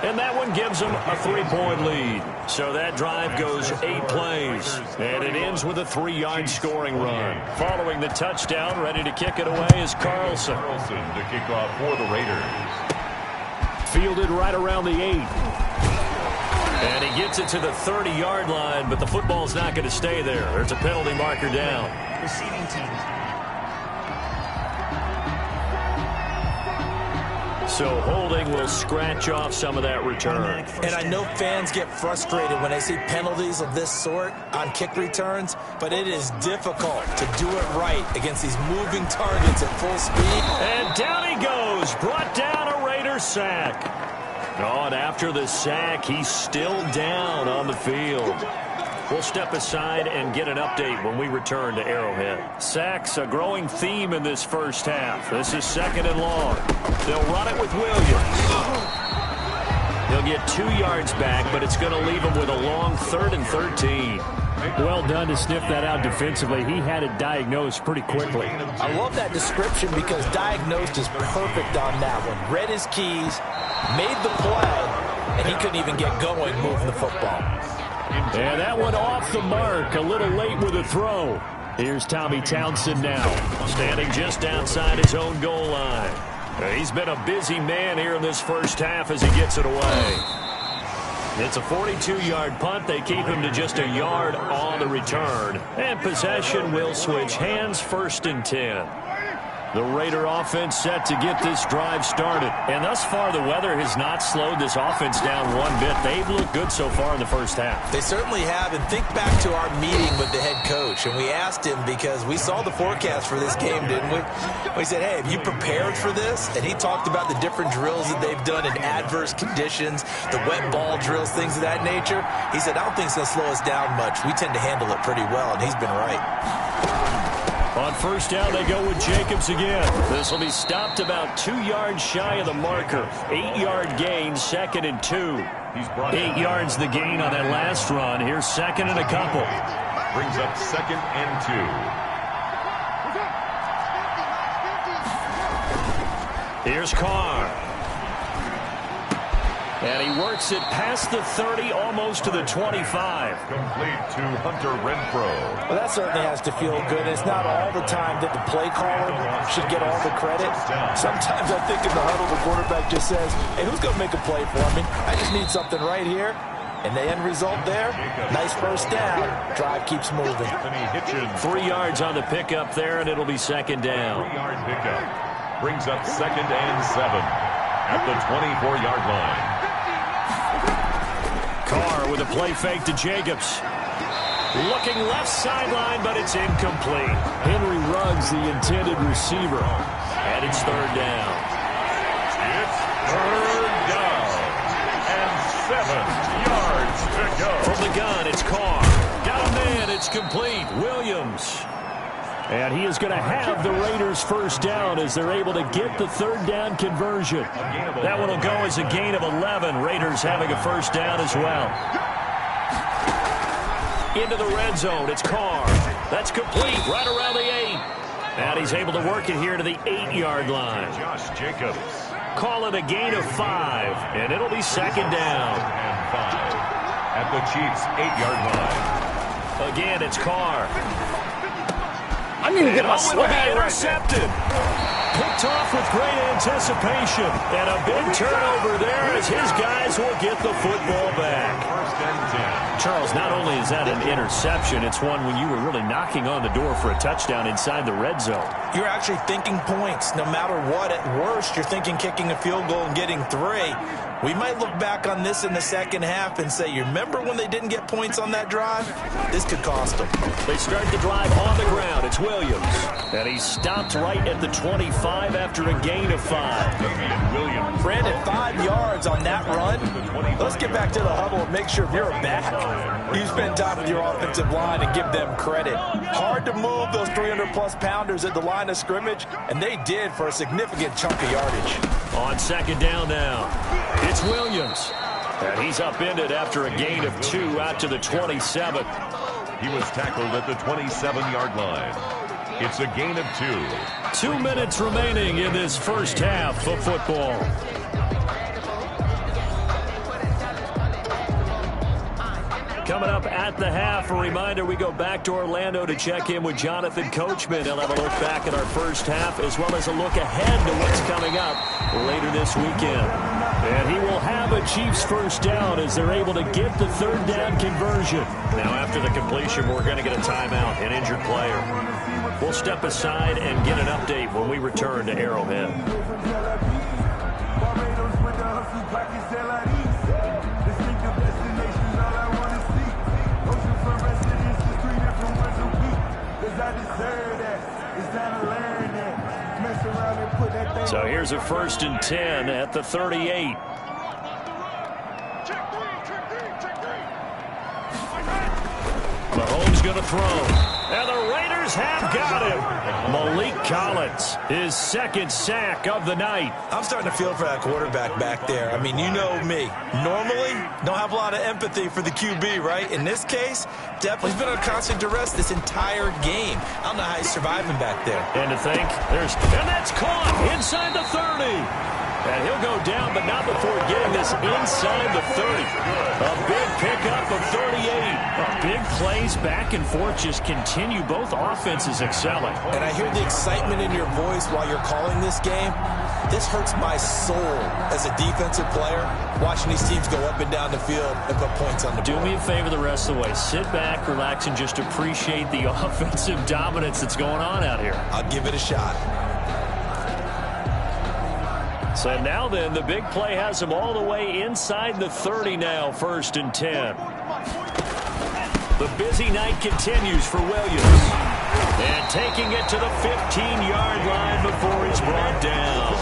And that one gives them a 3-point lead. So that drive goes 8 plays. And it ends with a 3-yard scoring run. Following the touchdown, ready to kick it away is Carlson. Carlson to kick off for the Raiders. Fielded right around the 8. And he gets it to the 30-yard line, but the football's not going to stay there. There's a penalty marker down. Receiving team. So holding will scratch off some of that return. And I know fans get frustrated when they see penalties of this sort on kick returns, but it is difficult to do it right against these moving targets at full speed. And down he goes, brought down a Raider sack. Oh, and after the sack, he's still down on the field. We'll step aside and get an update when we return to Arrowhead. Sacks, a growing theme in this first half. This is 2nd and long. They'll run it with Williams. He'll get 2 yards back, but it's going to leave him with a long 3rd and 13. Well done to sniff that out defensively. He had it diagnosed pretty quickly. I love that description because diagnosed is perfect on that one. Read his keys, made the play, and he couldn't even get going moving the football. And that one off the mark, a little late with a throw. Here's Tommy Townsend now, standing just outside his own goal line. He's been a busy man here in this first half as he gets it away. It's a 42-yard punt. They keep him to just a yard on the return. And possession will switch hands, 1st and 10. The Raider offense set to get this drive started. And thus far, the weather has not slowed this offense down one bit. They've looked good so far in the first half. They certainly have. And think back to our meeting with the head coach. And we asked him because we saw the forecast for this game, didn't we? We said, hey, have you prepared for this? And he talked about the different drills that they've done in adverse conditions, the wet ball drills, things of that nature. He said, I don't think it's going to slow us down much. We tend to handle it pretty well, and he's been right. On 1st down, they go with Jacobs again. This will be stopped about 2 yards shy of the marker. 8-yard gain, 2nd and 2. 8 yards the gain on that last run. Here's 2nd and a couple. Brings up 2nd and 2. Here's Carr. And he works it past the 30, almost to the 25. Complete to Hunter Renfrow. Well, that certainly has to feel good. It's not all the time that the play caller should get all the credit. Sometimes I think in the huddle, the quarterback just says, hey, who's going to make a play for me? I just need something right here. And the end result there, nice 1st down. Drive keeps moving. 3 yards on the pickup there, and it'll be 2nd down. 3-yard pickup. Brings up 2nd and 7 at the 24-yard line. Carr with a play fake to Jacobs. Looking left sideline, but it's incomplete. Henry Ruggs, the intended receiver. And it's 3rd down. It's 3rd down and 7 yards. the gun. It's Carr. Got a man. It's complete. Williams. And he is going to have the Raiders first down as they're able to get the third down conversion. That one will go as a gain of 11. Raiders having a first down as well. Into the red zone. It's Carr. That's complete right around the 8. And he's able to work it here to the 8-yard line. Josh Jacobs. Call it a gain of 5, and it'll be second down. And 5 at the Chiefs' 8-yard line. Again, it's Carr. I need to get my swag intercepted. Picked off with great anticipation. And a big turnover there as his guys will get the football back. First and 10. Charles, not only is that an interception, it's one when you were really knocking on the door for a touchdown inside the red zone. You're actually thinking points. No matter what, at worst, you're thinking kicking a field goal and getting 3. We might look back on this in the second half and say, you remember when they didn't get points on that drive? This could cost them. They start the drive on the ground. It's Williams. And he stopped right at the 25 after a gain of 5. Williams. Brandon, 5 yards on that run. Let's get back to the huddle and make sure if you're a back, you spend time with your offensive line and give them credit. Hard to move those 300-plus pounders at the line of scrimmage, and they did for a significant chunk of yardage. On second down now, it's Williams. And he's upended after a gain of 2 out to the 27. He was tackled at the 27-yard line. It's a gain of 2. 2 minutes remaining in this first half of football. Coming up at the half, a reminder, we go back to Orlando to check in with Jonathan Coachman. He'll have a look back at our first half as well as a look ahead to what's coming up later this weekend. And he will have a Chiefs first down as they're able to get the third down conversion. Now after the completion, we're going to get a timeout, an injured player. We'll step aside and get an update when we return to Arrowhead. So here's a first and 10 at the 38. Mahomes going to throw. And the Raiders have got him. Malik Collins, his second sack of the night. I'm starting to feel for that quarterback back there. I mean, you know me. Normally, don't have a lot of empathy for the QB, right? In this case, definitely he's been on constant duress this entire game. I don't know how he's surviving back there. And to think, and that's caught inside the 30. And he'll go down, but not before getting this inside the 30. A big pickup of 38. Big plays back and forth just continue. Both offenses excelling. And I hear the excitement in your voice while you're calling this game. This hurts my soul as a defensive player, watching these teams go up and down the field and put points on the board. Do me a favor the rest of the way. Sit back, relax, and just appreciate the offensive dominance that's going on out here. I'll give it a shot. So now then, the big play has him all the way inside the 30 now, first and 10. The busy night continues for Williams. And taking it to the 15-yard line before he's brought down.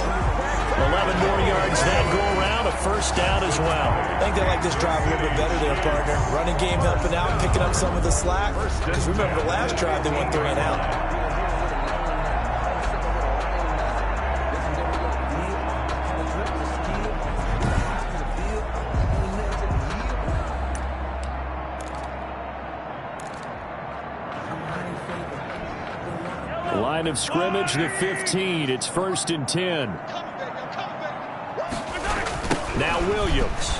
11 more yards that go around, a first down as well. I think they like this drive a little bit better there, partner. Running game helping out, picking up some of the slack. Because remember the last drive, they went 3 and out. Line of scrimmage, the 15. It's first and 10. Now Williams.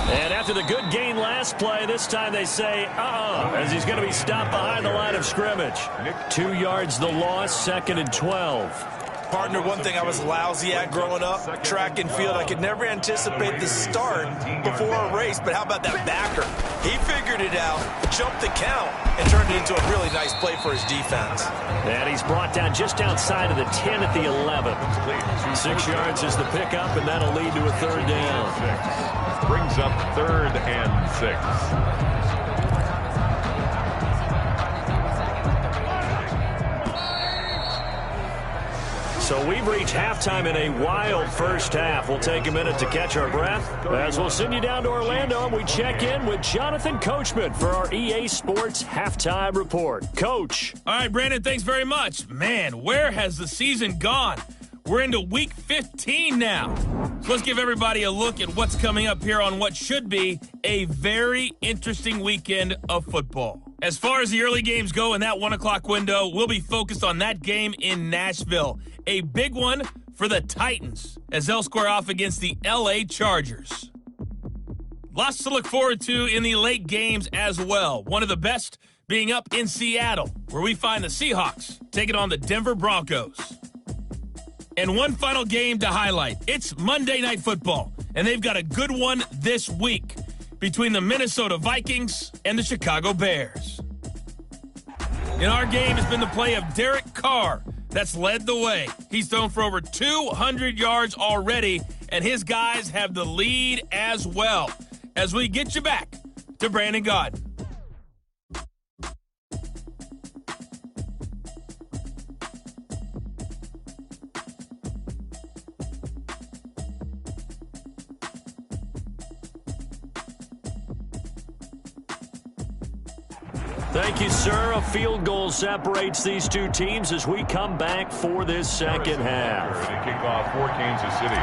And after the good gain last play, this time they say, as he's going to be stopped behind the line of scrimmage. 2 yards the loss, second and 12. Partner, one thing I was lousy at growing up, track and field. I could never anticipate the start before a race, but how about that backer? He figured it out, jumped the count, and turned it into a really nice play for his defense. And he's brought down just outside of the 10 at the 11. 6 yards is the pickup, and that'll lead to a third down. Brings up third and 6. So we've reached halftime in a wild first half. We'll take a minute to catch our breath as we'll send you down to Orlando and we check in with Jonathan Coachman for our EA Sports Halftime Report. Coach. All right, Brandon, thanks very much. Man, where has the season gone? We're into week 15 now. So let's give everybody a look at what's coming up here on what should be a very interesting weekend of football. As far as the early games go in that 1 o'clock window, we'll be focused on that game in Nashville. A big one for the Titans as they'll square off against the LA Chargers. Lots to look forward to in the late games as well. One of the best being up in Seattle, where we find the Seahawks taking on the Denver Broncos. And one final game to highlight. It's Monday Night Football, and they've got a good one this week between the Minnesota Vikings and the Chicago Bears. In our game has been the play of Derek Carr that's led the way. He's thrown for over 200 yards already, and his guys have the lead as well. As we get you back to Brandon Gaudin. Thank you, sir. A field goal separates these two teams as we come back for this second half. Kickoff for Kansas City.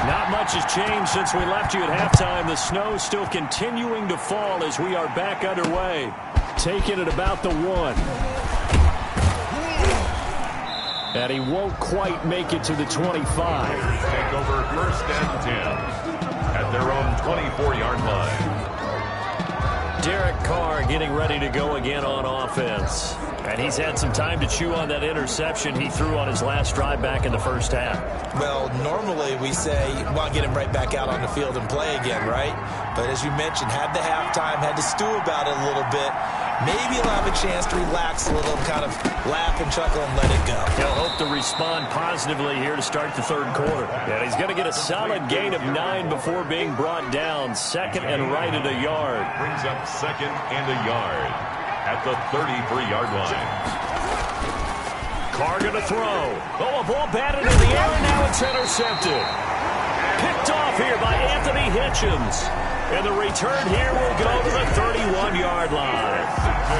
Not much has changed since we left you at halftime. The snow still continuing to fall as we are back underway. Taking it about the 1. And he won't quite make it to the 25. Take over first and 10 at their own 24-yard line. Derek Carr getting ready to go again on offense. And he's had some time to chew on that interception he threw on his last drive back in the first half. Well, normally we say, well, get him right back out on the field and play again, right? But as you mentioned, had the halftime, had to stew about it a little bit. Maybe he'll have a chance to relax a little, kind of laugh and chuckle and let it go. He'll hope to respond positively here to start the third quarter. And he's going to get a solid gain of 9 before being brought down. Second and right at a yard. Brings up second and a yard at the 33-yard line. Carr going to throw. Oh, a ball batted in the air, and now it's intercepted. Picked off here by Anthony Hitchens. And the return here will go to the 31-yard line.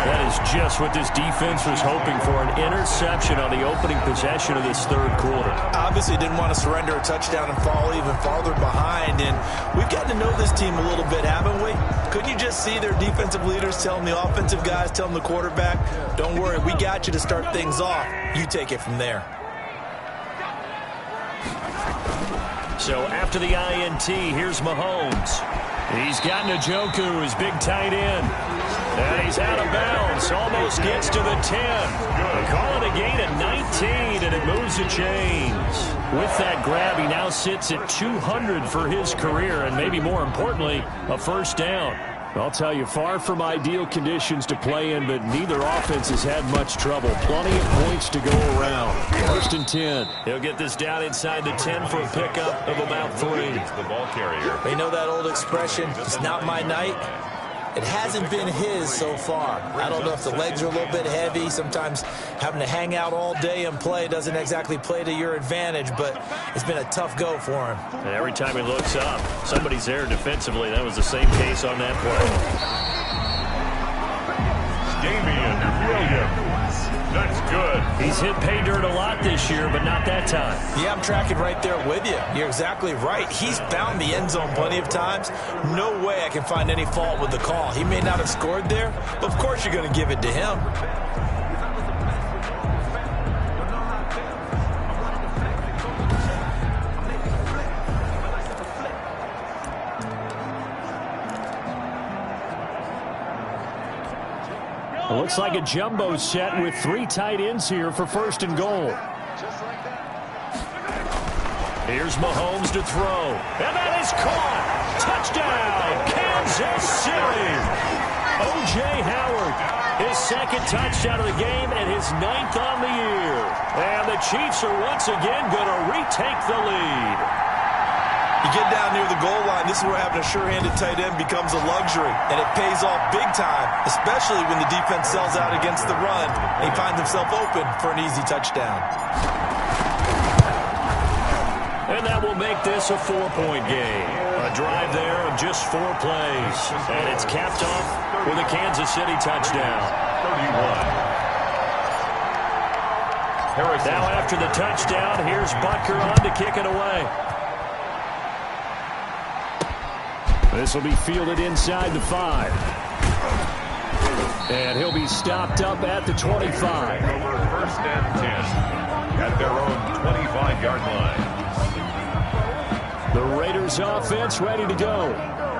That is just what this defense was hoping for, an interception on the opening possession of this third quarter. Obviously didn't want to surrender a touchdown and fall even farther behind. And we've gotten to know this team a little bit, haven't we? Couldn't you just see their defensive leaders telling the offensive guys, telling the quarterback, don't worry, we got you to start things off. You take it from there. So after the INT, here's Mahomes. He's got Njoku, his big tight end. And he's out of bounds. Almost gets to the 10. They call it a gain of 19, and it moves the chains. With that grab, he now sits at 200 for his career, and maybe more importantly, a first down. I'll tell you, far from ideal conditions to play in, but neither offense has had much trouble. Plenty of points to go around. First and 10. He'll get this down inside the 10 for a pickup of about 3. The ball carrier. They know that old expression, it's not my night. It hasn't been his so far. I don't know if the legs are a little bit heavy. Sometimes having to hang out all day and play doesn't exactly play to your advantage, but it's been a tough go for him. And every time he looks up, somebody's there defensively. That was the same case on that play. Damian Williams. That's good. He's hit pay dirt a lot this year, but not that time. Yeah, I'm tracking right there with you. You're exactly right. He's found the end zone plenty of times. No way I can find any fault with the call. He may not have scored there, but of course you're going to give it to him. It looks like a jumbo set with 3 tight ends here for first and goal. Here's Mahomes to throw. And that is caught. Touchdown, Kansas City. O.J. Howard, his second touchdown of the game and his 9th on the year. And the Chiefs are once again going to retake the lead. You get down near the goal line, this is where having a sure-handed tight end becomes a luxury, and it pays off big time, especially when the defense sells out against the run, and he finds himself open for an easy touchdown. And that will make this a 4-point game. A drive there of just 4 plays. And it's capped off with a Kansas City touchdown. 31. Now after the touchdown, here's Butker on to kick it away. This will be fielded inside the 5. And he'll be stopped up at the 25. Over 1st and 10 at their own 25-yard line. The Raiders offense ready to go.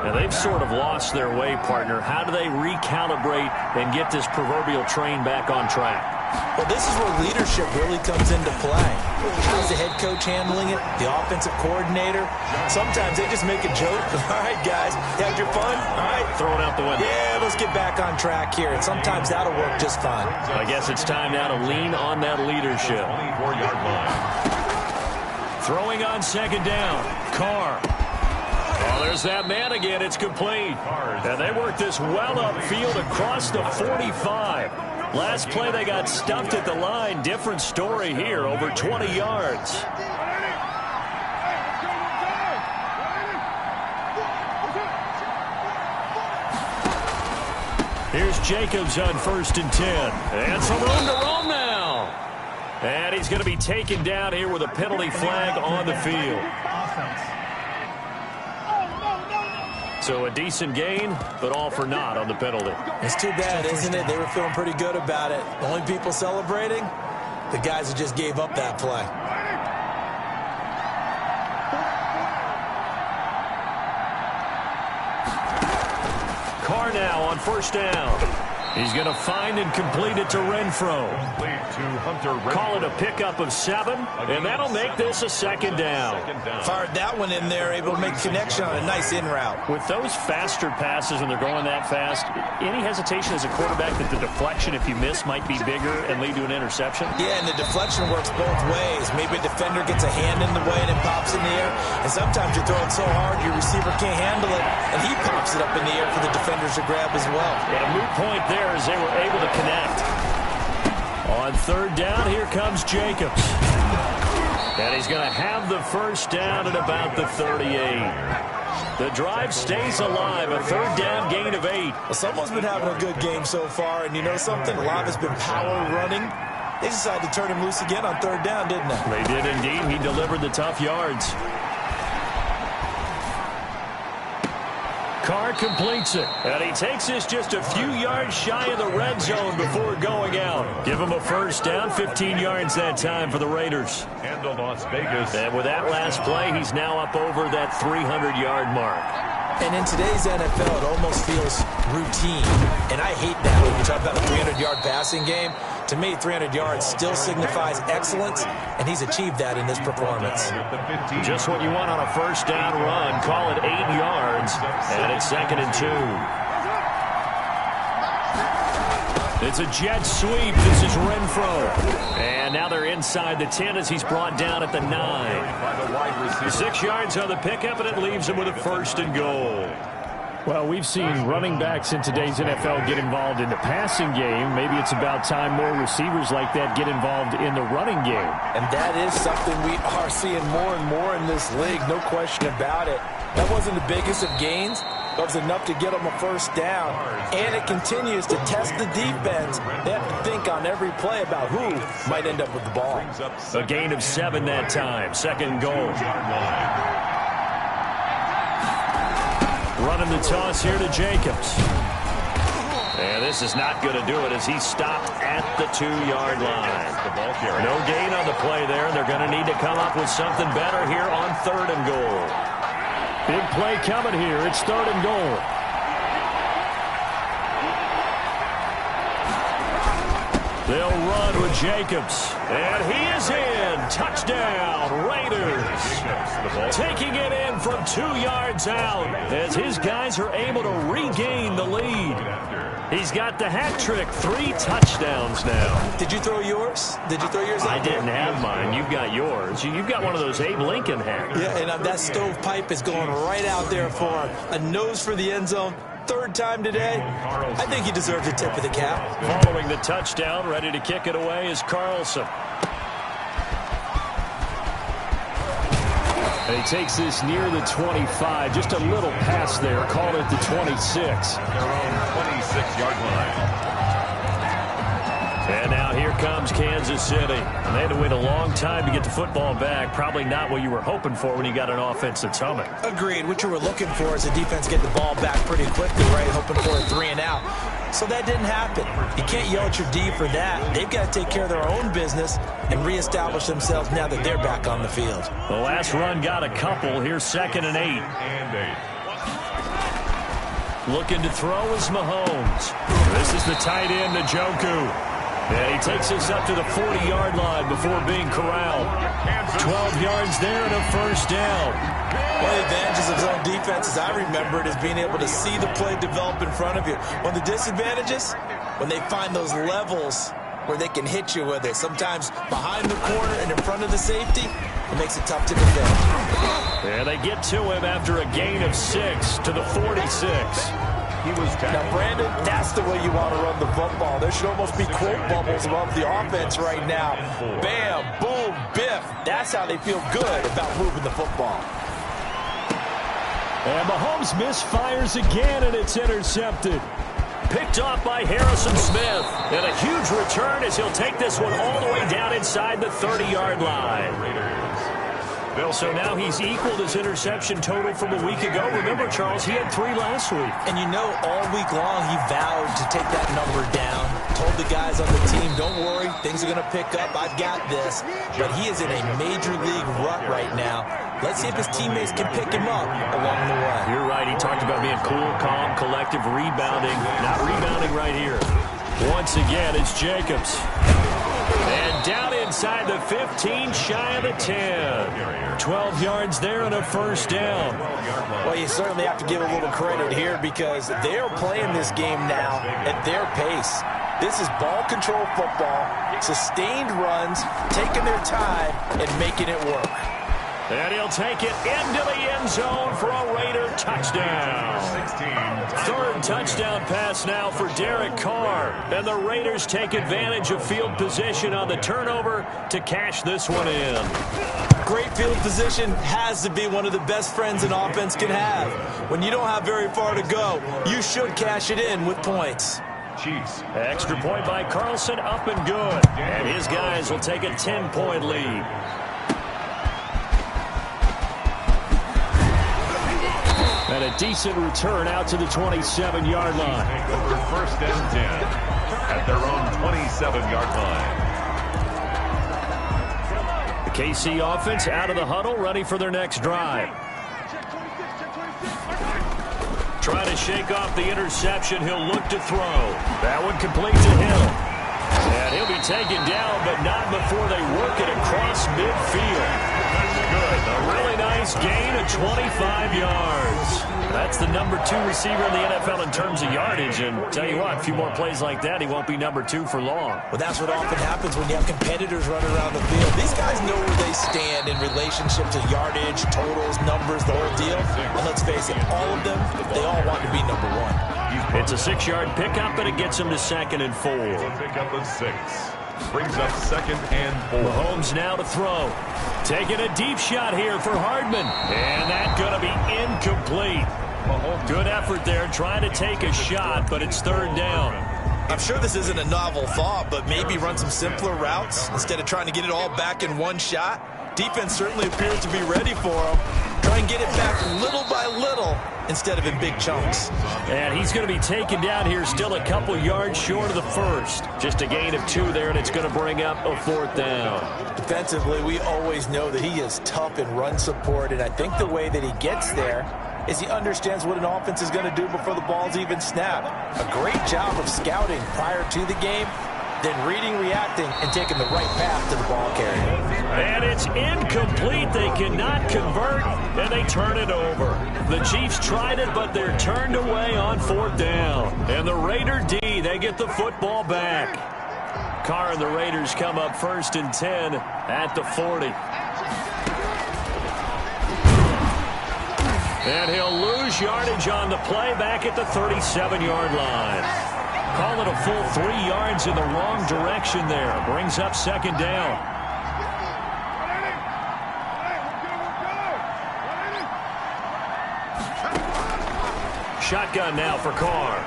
And they've sort of lost their way, partner. How do they recalibrate and get this proverbial train back on track? Well, this is where leadership really comes into play. How's the head coach handling it? The offensive coordinator? Sometimes they just make a joke. All right, guys, you had your fun? All right. Throw it out the window. Yeah, let's get back on track here. And sometimes that'll work just fine. I guess it's time now to lean on that leadership. 24-yard line. Throwing on 2nd down. Carr. Oh, there's that man again. It's complete. And they work this well upfield across the 45. Last play, they got stuffed at the line. Different story here, over 20 yards. Here's Jacobs on 1st and 10. And some room to roam now. And he's going to be taken down here with a penalty flag on the field. So a decent gain, but all for naught on the penalty. It's too bad, isn't it? They were feeling pretty good about it. The only people celebrating, the guys who just gave up that play. Carr now on 1st down. He's going to find and complete it to Renfro. Call it a pickup of 7, and that'll make this a 2nd down. Fired that one in there, able to make connection on a nice in route. With those faster passes when they're going that fast, any hesitation as a quarterback that the deflection, if you miss, might be bigger and lead to an interception? Yeah, and the deflection works both ways. Maybe a defender gets a hand in the way and it pops in the air, and sometimes you're throwing so hard your receiver can't handle it, and he pops it up in the air for the defenders to grab as well. And a moot point there as they were able to connect. On 3rd down, here comes Jacobs. And he's going to have the 1st down at about the 38. The drive stays alive, a 3rd down gain of 8. Well, someone's been having a good game so far, and you know something? A lot has been power running. They decided to turn him loose again on 3rd down, didn't they? They did indeed. He delivered the tough yards. Carr completes it, and he takes this just a few yards shy of the red zone before going out. Give him a 1st down, 15 yards that time for the Raiders. And the Las Vegas. And with that last play, he's now up over that 300-yard mark. And in today's NFL, it almost feels routine. And I hate that when you talk about a 300-yard passing game. To me, 300 yards still signifies excellence, and he's achieved that in this performance. Just what you want on a 1st down run. Call it 8 yards, and it's 2nd and 2. It's a jet sweep. This is Renfro. And now they're inside the 10 as he's brought down at the 9. 6 yards on the pickup, and it leaves him with a 1st and goal. Well, we've seen running backs in today's NFL get involved in the passing game. Maybe it's about time more receivers like that get involved in the running game. And that is something we are seeing more and more in this league, no question about it. That wasn't the biggest of gains, but it was enough to get them a 1st down. And it continues to test the defense. They have to think on every play about who might end up with the ball. A gain of 7 that time, 2nd goal. Running the toss here to Jacobs. And this is not going to do it as he's stopped at the 2-yard line. No gain on the play there. They're going to need to come up with something better here on 3rd and goal. Big play coming here. It's 3rd and goal. They'll run with Jacobs. And he is in. Touchdown, Raiders. taking it in from 2 yards out as his guys are able to regain the lead. He's got the hat trick, 3 touchdowns now. Did you throw yours? Did you throw yours out I didn't have mine. You've got yours. You've got one of those Abe Lincoln hats. Yeah, and that stovepipe is going right out there for a nose for the end zone. 3rd time today. I think he deserves a tip of the cap. Following the touchdown, ready to kick it away is Carlson. And he takes this near the 25. Just a little pass there. Call it the 26. Their own 26-yard line. And now here comes Kansas City. They had to wait a long time to get the football back. Probably not what you were hoping for when you got an offense that's humming. Agreed. What you were looking for is the defense getting the ball back pretty quickly, right? Hoping for a 3 and out. So that didn't happen. You can't yell at your D for that. They've got to take care of their own business and reestablish themselves now that they're back on the field. The last run got a couple. Here's 2nd and 8. Looking to throw is Mahomes. This is the tight end, Njoku. And he takes us up to the 40-yard line before being corralled. 12 yards there and a 1st down. One of the advantages of zone defense, as I remember it, is being able to see the play develop in front of you. One of the disadvantages, when they find those levels where they can hit you with it. Sometimes behind the corner and in front of the safety, it makes it tough to defend. And they get to him after a gain of 6 to the 46. Now, Brandon, that's the way you want to run the football. There should almost be quote bubbles above the offense right now. Bam, boom, biff. That's how they feel good about moving the football. And Mahomes misfires again, and it's intercepted. Picked off by Harrison Smith. And a huge return as he'll take this one all the way down inside the 30-yard line. So now he's equaled his interception total from a week ago. Remember, Charles, he had 3 last week. And you know, all week long he vowed to take that number down. Told the guys on the team, don't worry, things are going to pick up. I've got this. But he is in a major league rut right now. Let's see if his teammates can pick him up along the way. You're right. He talked about being cool, calm, collective, rebounding. Not rebounding right here. Once again, it's Jacobs. And down inside the 15, shy of the 10. 12 yards there and a 1st down. Well, you certainly have to give a little credit here because they're playing this game now at their pace. This is ball control football, sustained runs, taking their time and making it work. And he'll take it into the end zone for a Raider touchdown. 3rd touchdown pass now for Derek Carr. And the Raiders take advantage of field position on the turnover to cash this one in. Great field position has to be one of the best friends an offense can have. When you don't have very far to go, you should cash it in with points. Chiefs. Extra point by Carlson, up and good. And his guys will take a 10-point lead. And a decent return out to the 27-yard line. Take over 1st and 10 at their own 27-yard line. The KC offense out of the huddle, ready for their next drive. Trying to shake off the interception. He'll look to throw. That one complete to Hill. And he'll be taken down, but not before they work it across midfield. Good. A really nice gain of 25 yards. That's the number 2 receiver in the NFL in terms of yardage. And tell you what, a few more plays like that, he won't be number 2 for long. Well, that's what often happens when you have competitors running around the field. These guys know where they stand in relationship to yardage, totals, numbers, the whole deal. And let's face it, all of them, they all want to be number 1. It's a 6-yard pickup, and it gets him to 2nd and 4. Pickup of 6. Brings up 2nd and 4. Mahomes now to throw. Taking a deep shot here for Hardman. And that's going to be incomplete. Good effort there, trying to take a shot, but it's 3rd down. I'm sure this isn't a novel thought, but maybe run some simpler routes instead of trying to get it all back in one shot. Defense certainly appears to be ready for him. Try and get it back little by little instead of in big chunks. And he's going to be taken down here, still a couple yards short of the 1st. Just a gain of 2 there, and it's going to bring up a 4th down. Defensively, we always know that he is tough in run support, and I think the way that he gets there is he understands what an offense is going to do before the ball's even snapped. A great job of scouting prior to the game, then reading, reacting, and taking the right path to the ball carrier. And it's incomplete. They cannot convert, and they turn it over. The Chiefs tried it, but they're turned away on 4th down. And the Raider D, they get the football back. Carr and the Raiders come up 1st and 10 at the 40. And he'll lose yardage on the play back at the 37-yard line. Call it a full 3 yards in the wrong direction there. Brings up 2nd down. Shotgun now for Carr.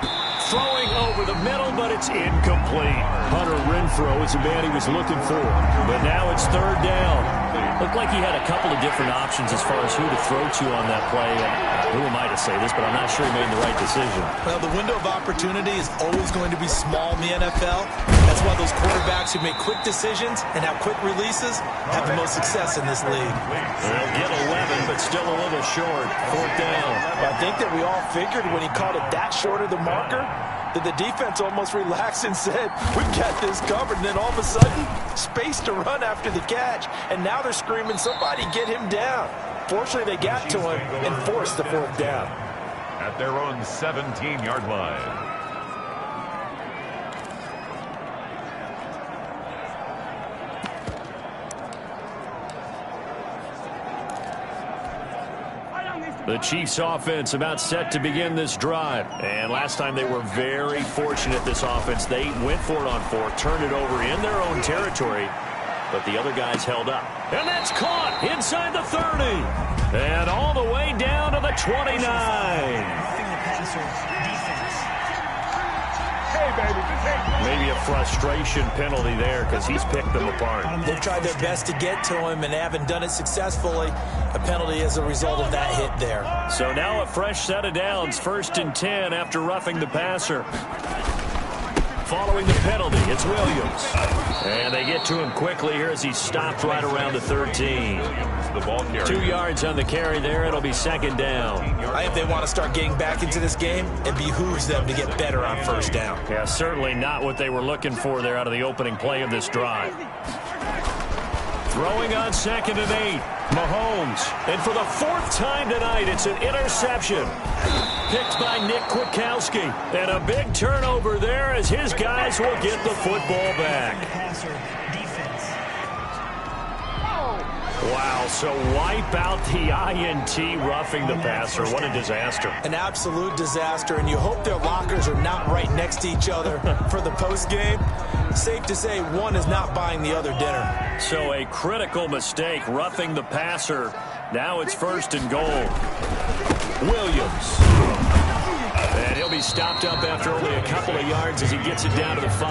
Throwing over the middle, but it's incomplete. Hunter Renfrow is the man he was looking for. But now it's 3rd down. Looked like he had a couple of different options as far as who to throw to on that play. And who am I to say this, but I'm not sure he made the right decision. Well, the window of opportunity is always going to be small in the NFL. That's why those quarterbacks who make quick decisions and have quick releases have the most success in this league. They'll get 11, but still a little short. 4th down. I think that we all figured when he called it that short of the marker, that the defense almost relaxed and said, we've got this covered. And then all of a sudden, space to run after the catch. And now they're screaming, somebody get him down. Fortunately, they got to him and forced the 4th down. At their own 17-yard line. The Chiefs offense about set to begin this drive. And last time they were very fortunate, this offense. They went for it on 4th, turned it over in their own territory, but the other guys held up. And that's caught inside the 30. And all the way down to the 29. Roughing the passer, defense. Maybe a frustration penalty there because he's picked them apart. They've tried their best to get to him and haven't done it successfully. A penalty as a result of that hit there. So now a fresh set of downs, 1st and 10 after roughing the passer. Following the penalty, it's Williams. And they get to him quickly here as he stopped right around the 13. The ball carrier. 2 yards on the carry there. It'll be 2nd down. I think they want to start getting back into this game. It behooves them to get better on 1st down. Yeah, certainly not what they were looking for there out of the opening play of this drive. Throwing on 2nd and 8. Mahomes. And for the 4th time tonight, it's an interception. Picked by Nick Kwiatkowski. And a big turnover there as his guys will get the football back. Passer, defense. Wow, so wipe out the INT roughing the passer. What a disaster. An absolute disaster, and you hope their lockers are not right next to each other for the postgame. Safe to say one is not buying the other dinner. So a critical mistake, roughing the passer. Now it's 1st and goal. Williams. And he'll be stopped up after only a couple of yards as he gets it down to the 5.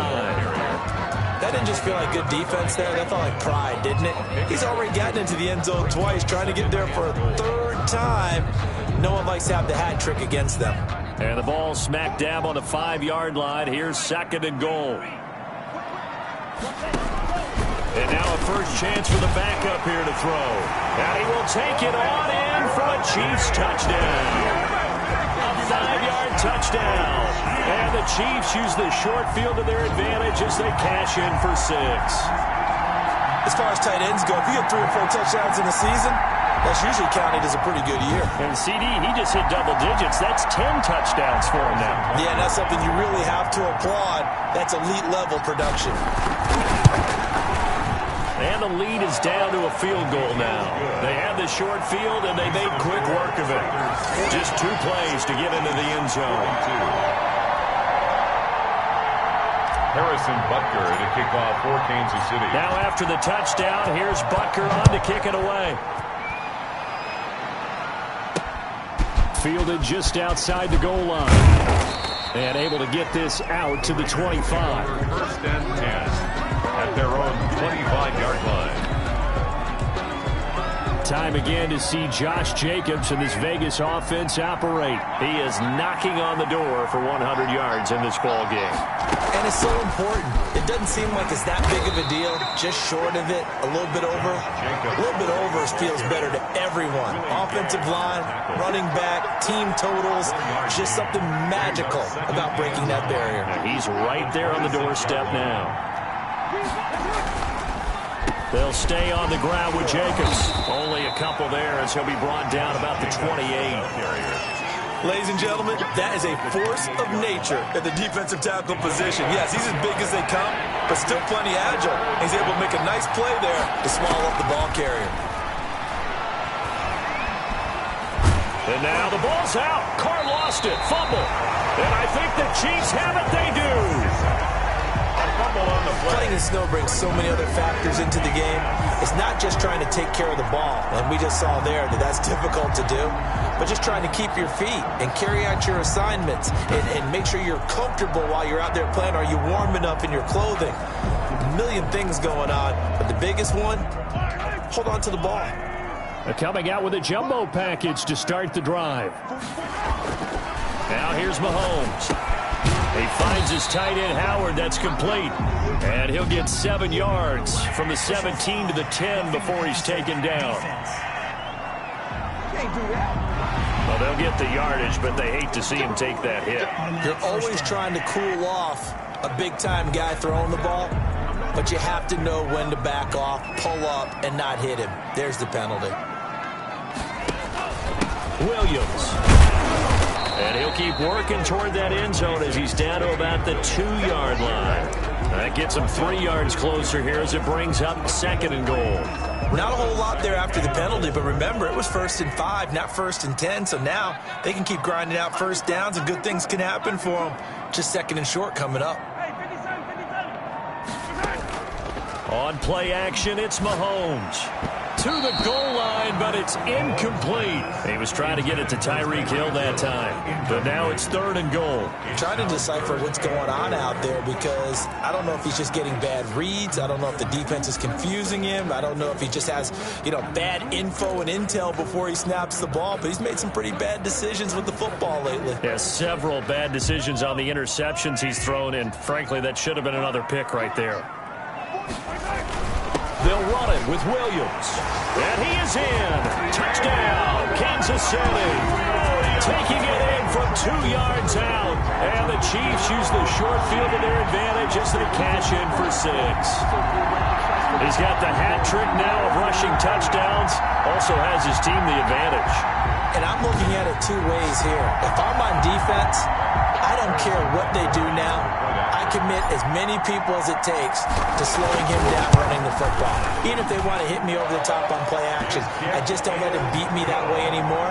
That didn't just feel like good defense there. That felt like pride, didn't it? He's already gotten into the end zone twice, trying to get there for a 3rd time. No one likes to have the hat trick against them. And the ball smack dab on the 5-yard line. Here's 2nd and goal. And now a first chance for the backup here to throw. And he will take it on in for a Chiefs touchdown. A 5-yard touchdown. And the Chiefs use the short field to their advantage as they cash in for 6. As far as tight ends go, if you get 3 or 4 touchdowns in a season, that's usually counted as a pretty good year. And CD, he just hit double digits. That's 10 touchdowns for him now. Yeah, and that's something you really have to applaud. That's elite level production. And the lead is down to a field goal now. They had the short field, and they made quick work of it. Just 2 plays to get into the end zone. Harrison Butker to kick off for Kansas City. Now after the touchdown, here's Butker on to kick it away. Fielded just outside the goal line. And able to get this out to the 25. 1st and 10 at their own 25-yard line. Time again to see Josh Jacobs and this Vegas offense operate. He is knocking on the door for 100 yards in this ball game. And it's so important. It doesn't seem like it's that big of a deal. Just short of it, a little bit over. A little bit over feels better to everyone. Offensive line, running back, team totals. Just something magical about breaking that barrier. He's right there on the doorstep now. They'll stay on the ground with Jacobs. Only a couple there as he'll be brought down about the 28. Ladies and gentlemen, that is a force of nature at the defensive tackle position. Yes, he's as big as they come, but still plenty agile. He's able to make a nice play there to swallow up the ball carrier. And now the ball's out. Carr lost it. Fumble. And I think the Chiefs have it. They do. Playing in snow brings so many other factors into the game. It's not just trying to take care of the ball, and we just saw there that that's difficult to do, but just trying to keep your feet and carry out your assignments and make sure you're comfortable while you're out there playing. Are you warm enough in your clothing? A million things going on, but the biggest one, hold on to the ball. They're coming out with a jumbo package to start the drive. Now here's Mahomes. He finds his tight end, Howard. That's complete. And he'll get 7 yards from the 17 to the 10 before he's taken down. Well, they'll get the yardage, but they hate to see him take that hit. You're always trying to cool off a big-time guy throwing the ball, but you have to know when to back off, pull up, and not hit him. There's the penalty. Williams. And he'll keep working toward that end zone as he's down to about the 2-yard line. That gets him 3 yards closer here as it brings up 2nd and goal. Not a whole lot there after the penalty, but remember, it was 1st and 5, not 1st and 10, so now they can keep grinding out first downs and good things can happen for them. Just 2nd and short coming up. On play action, it's Mahomes. To the goal line, but it's incomplete. He was trying to get it to Tyreek Hill that time. But now it's 3rd and goal. I'm trying to decipher what's going on out there because I don't know if he's just getting bad reads. I don't know if the defense is confusing him. I don't know if he just has, bad info and intel before he snaps the ball. But he's made some pretty bad decisions with the football lately. Yeah, several bad decisions on the interceptions he's thrown, and frankly, that should have been another pick right there. They'll run it with Williams. And he is in. Touchdown, Kansas City. Taking it in from 2 yards out. And the Chiefs use the short field to their advantage as they cash in for 6. He's got the hat trick now of rushing touchdowns. Also has his team the advantage. And I'm looking at it 2 ways here. If I'm on defense, I don't care what they do now. I commit as many people as it takes to slowing him down running the football. Even if they want to hit me over the top on play action, I just don't let him beat me that way anymore.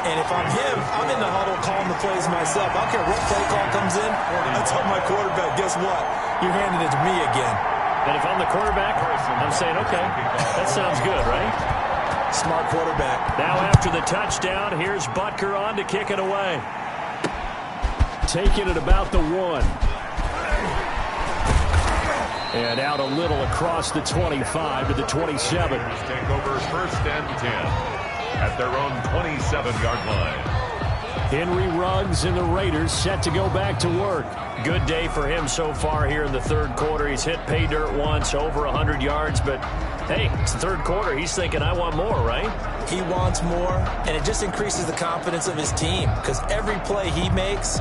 And if I'm him, I'm in the huddle calling the plays myself. I don't care what play call comes in. I tell my quarterback, guess what? You're handing it to me again. And if I'm the quarterback, I'm saying, okay, that sounds good, right? Smart quarterback. Now after the touchdown, here's Butker on to kick it away. Taking it about the 1. And out a little across the 25 to the 27. Take over 1st and 10 at their own 27-yard line. Henry Ruggs and the Raiders set to go back to work. Good day for him so far here in the 3rd quarter. He's hit pay dirt once, over 100 yards, but hey, it's the 3rd quarter. He's thinking, I want more, right? He wants more, and it just increases the confidence of his team because every play he makes,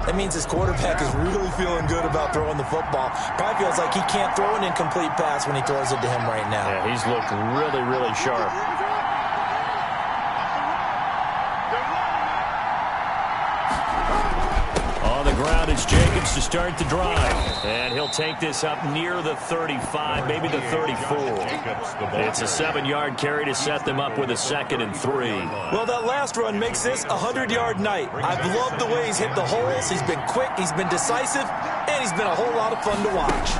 that means his quarterback is really feeling good about throwing the football. Probably feels like he can't throw an incomplete pass when he throws it to him right now. Yeah, he's looked really, really sharp. On the ground, it's Jacobs to start the drive. And he'll take this up near the 35, maybe the 34. It's a 7-yard carry to set them up with a 2nd and 3. Well, that last run makes this a 100-yard night. I've loved the way he's hit the holes. He's been quick, he's been decisive, and he's been a whole lot of fun to watch.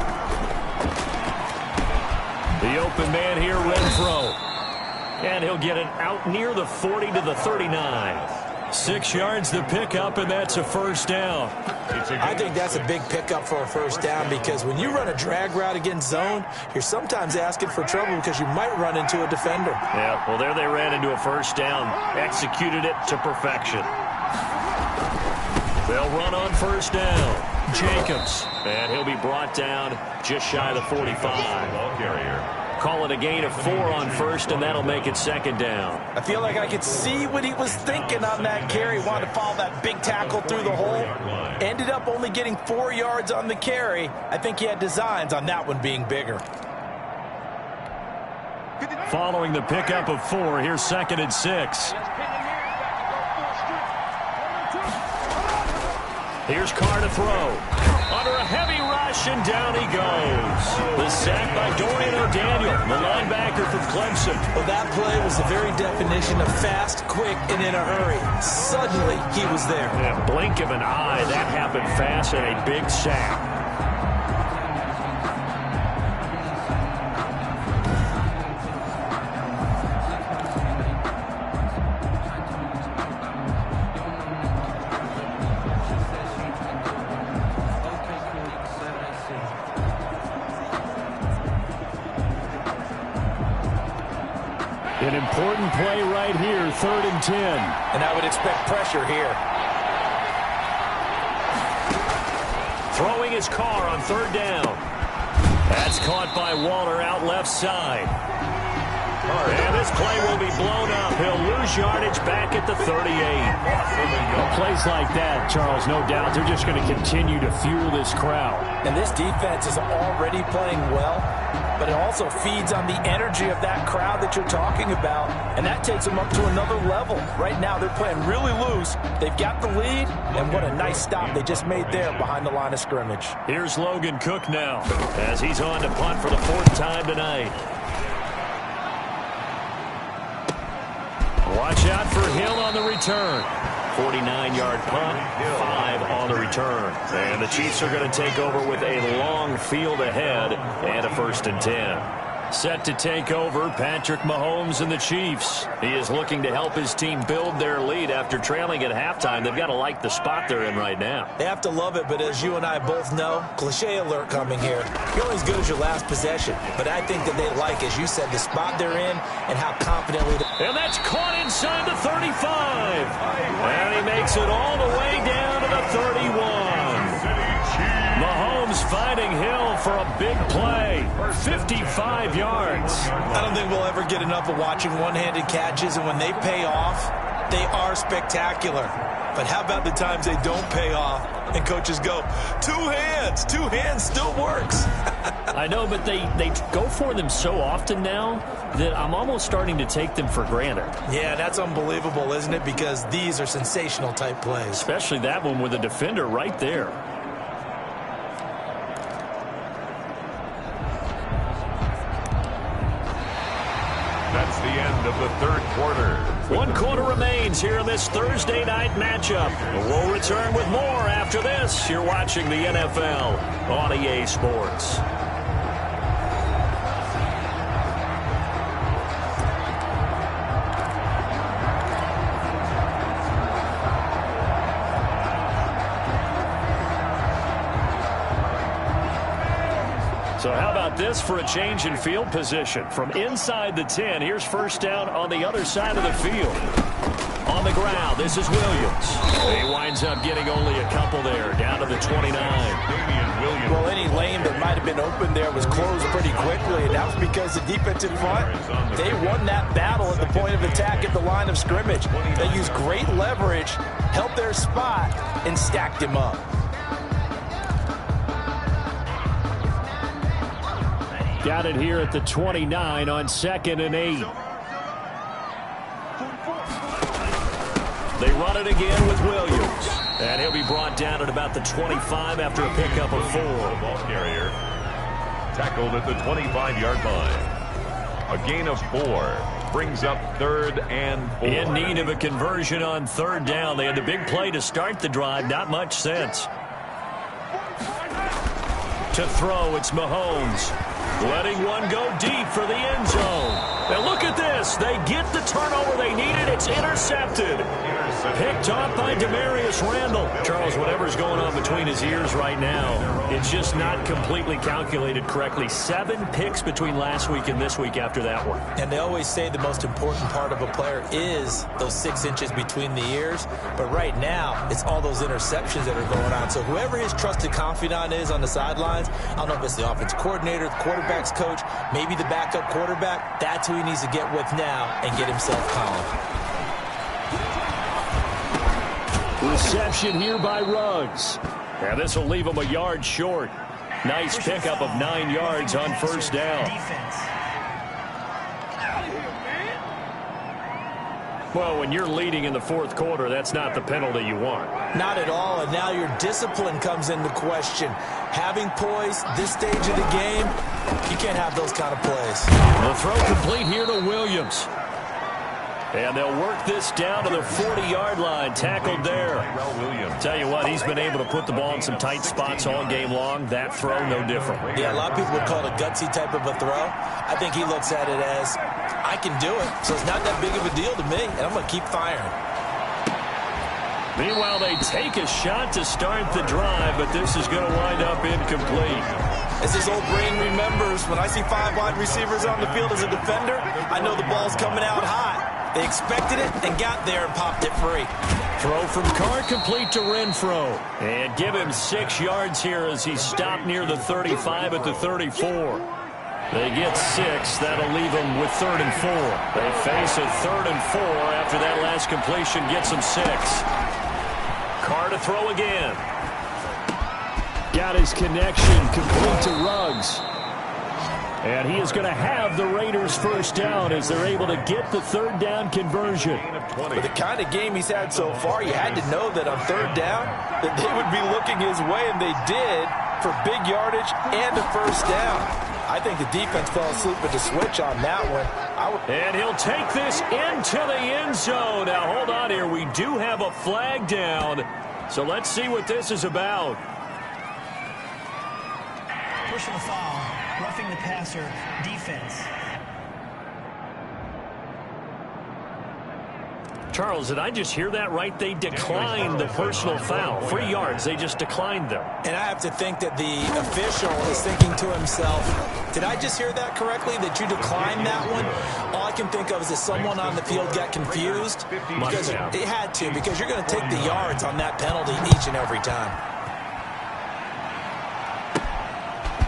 The open man here, Renfro. And he'll get it out near the 40 to the 39. 6 yards the pickup, and that's a 1st down. I think that's a big pickup for a 1st down because when you run a drag route against zone, you're sometimes asking for trouble because you might run into a defender. Yeah, well, there they ran into a 1st down. Executed it to perfection. They'll run on 1st down. Jacobs. And he'll be brought down just shy of the 45. Ball carrier. Call it a gain of 4 on first, and that'll make it second down. I feel like I could see what he was thinking on that carry. Wanted to follow that big tackle through the hole. Ended up only getting 4 yards on the carry. I think he had designs on that one being bigger. Following the pickup of 4, here's 2nd and 6. Here's Carr to throw. Under a heavy rush, and down he goes. The sack by Dorian O'Daniel, the linebacker from Clemson. Well, that play was the very definition of fast, quick, and in a hurry. Suddenly, he was there. Yeah, blink of an eye, that happened fast, and a big sack. An important play right here, 3rd and 10. And I would expect pressure here. Throwing his Carr on 3rd down. That's caught by Waller out left side. And this play will be blown up. He'll lose yardage back at the 38. Well, plays like that, Charles, no doubt, they're just going to continue to fuel this crowd. And this defense is already playing well, but it also feeds on the energy of that crowd that you're talking about, and that takes them up to another level. Right now, they're playing really loose. They've got the lead, and what a nice stop they just made there behind the line of scrimmage. Here's Logan Cook now, as he's on to punt for the 4th time tonight. Watch out for Hill on the return. 49-yard punt, 5 on the return. And the Chiefs are going to take over with a long field ahead and a 1st and 10. Set to take over, Patrick Mahomes and the Chiefs. He is looking to help his team build their lead after trailing at halftime. They've got to like the spot they're in right now. They have to love it, but as you and I both know, cliche alert coming here. You're only as good as your last possession. But I think that they like, as you said, the spot they're in and how confidently... And that's caught inside the 35. And he makes it all the way down to the 31. Mahomes finding Hill for a big play. 55 yards. I don't think we'll ever get enough of watching one-handed catches, and when they pay off, they are spectacular. But how about the times they don't pay off and coaches go, 2 hands, 2 hands still works. I know, but they go for them so often now that I'm almost starting to take them for granted. Yeah, that's unbelievable, isn't it? Because these are sensational type plays. Especially that one with a defender right there. That's the end of the 3rd quarter. 1 quarter remains here in this Thursday night matchup. We'll return with more after this. You're watching the NFL on EA Sports. So how about this for a change in field position? From inside the 10, here's 1st down on the other side of the field. On the ground, this is Williams. He winds up getting only a couple there, down to the 29. Well, any lane that might have been open there was closed pretty quickly, and that was because the defensive front, they won that battle at the point of attack at the line of scrimmage. They used great leverage, held their spot, and stacked him up. Got it here at the 29 on 2nd and 8. They run it again with Williams. And he'll be brought down at about the 25 after a pickup of 4. Ball carrier tackled at the 25-yard line. A gain of 4 brings up 3rd and 4. In need of a conversion on 3rd down. They had the big play to start the drive. Not much sense. To throw, it's Mahomes. Letting one go deep for the end zone. Now look at this. They get the turnover they needed. It's intercepted. Picked off by Demarius Randall. Charles, whatever's going on between his ears right now, it's just not completely calculated correctly. 7 picks between last week and this week after that one. And they always say the most important part of a player is those 6 inches between the ears. But right now, it's all those interceptions that are going on. So whoever his trusted confidant is on the sidelines, I don't know if it's the offensive coordinator, the quarterback, quarterback's coach, maybe the backup quarterback, that's who he needs to get with now and get himself calm. Reception here by Ruggs. Now this will leave him a yard short. Nice pickup of 9 yards on first down. Well, when you're leading in the fourth quarter, that's not the penalty you want. Not at all, and now your discipline comes into question. Having poise this stage of the game, you can't have those kind of plays. The throw complete here to Williams. And they'll work this down to the 40-yard line. Tackled there. Tell you what, he's been able to put the ball in some tight spots all game long. That throw, no different. Yeah, a lot of people would call it a gutsy type of a throw. I think he looks at it as, I can do it, so it's not that big of a deal to me, and I'm going to keep firing. Meanwhile, they take a shot to start the drive, but this is going to wind up incomplete. As his old brain remembers, when I see 5 wide receivers on the field as a defender, I know the ball's coming out high. They expected it and got there and popped it free. Throw from Carr complete to Renfro. And give him 6 yards here as he stopped near the 35 at the 34. They get 6. That'll leave them with 3rd and 4. They face a 3rd and 4 after that last completion gets them 6. Carr to throw again. Got his connection complete to Ruggs. And he is going to have the Raiders first down as they're able to get the 3rd down conversion. With the kind of game he's had so far, you had to know that on 3rd down that they would be looking his way, and they did, for big yardage and a first down. I think the defense fell asleep at the switch on that one. And he'll take this into the end zone. Now, hold on here. We do have a flag down. So let's see what this is about. Personal foul, roughing the passer, defense. Charles, did I just hear that right? They declined the personal foul. 3 yards, they just declined them. And I have to think that the official is thinking to himself, did I just hear that correctly, that you declined that one? All I can think of is that someone on the field got confused. Because it had to, because you're going to take the yards on that penalty each and every time.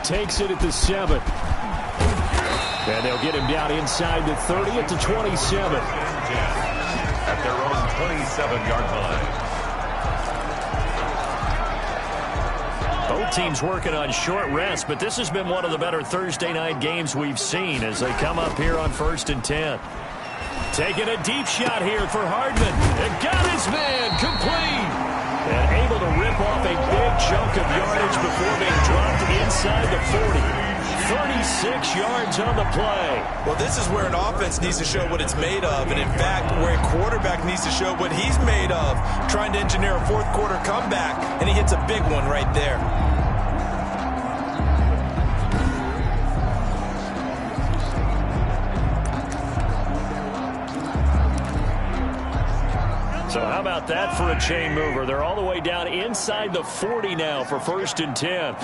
Takes it at the 7. And they'll get him down inside the 30 at the 27. At their own 27-yard line. Both teams working on short rest, but this has been one of the better Thursday night games we've seen as they come up here on 1st and 10. Taking a deep shot here for Hardman. And got his man complete. And able to rip off a big chunk of yardage before being dropped inside the 40. 36 yards on the play. Well, this is where an offense needs to show what it's made of, and in fact, where a quarterback needs to show what he's made of, trying to engineer a fourth quarter comeback, and he hits a big one right there. So how about that for a chain mover? They're all the way down inside the 40 now for 1st and 10.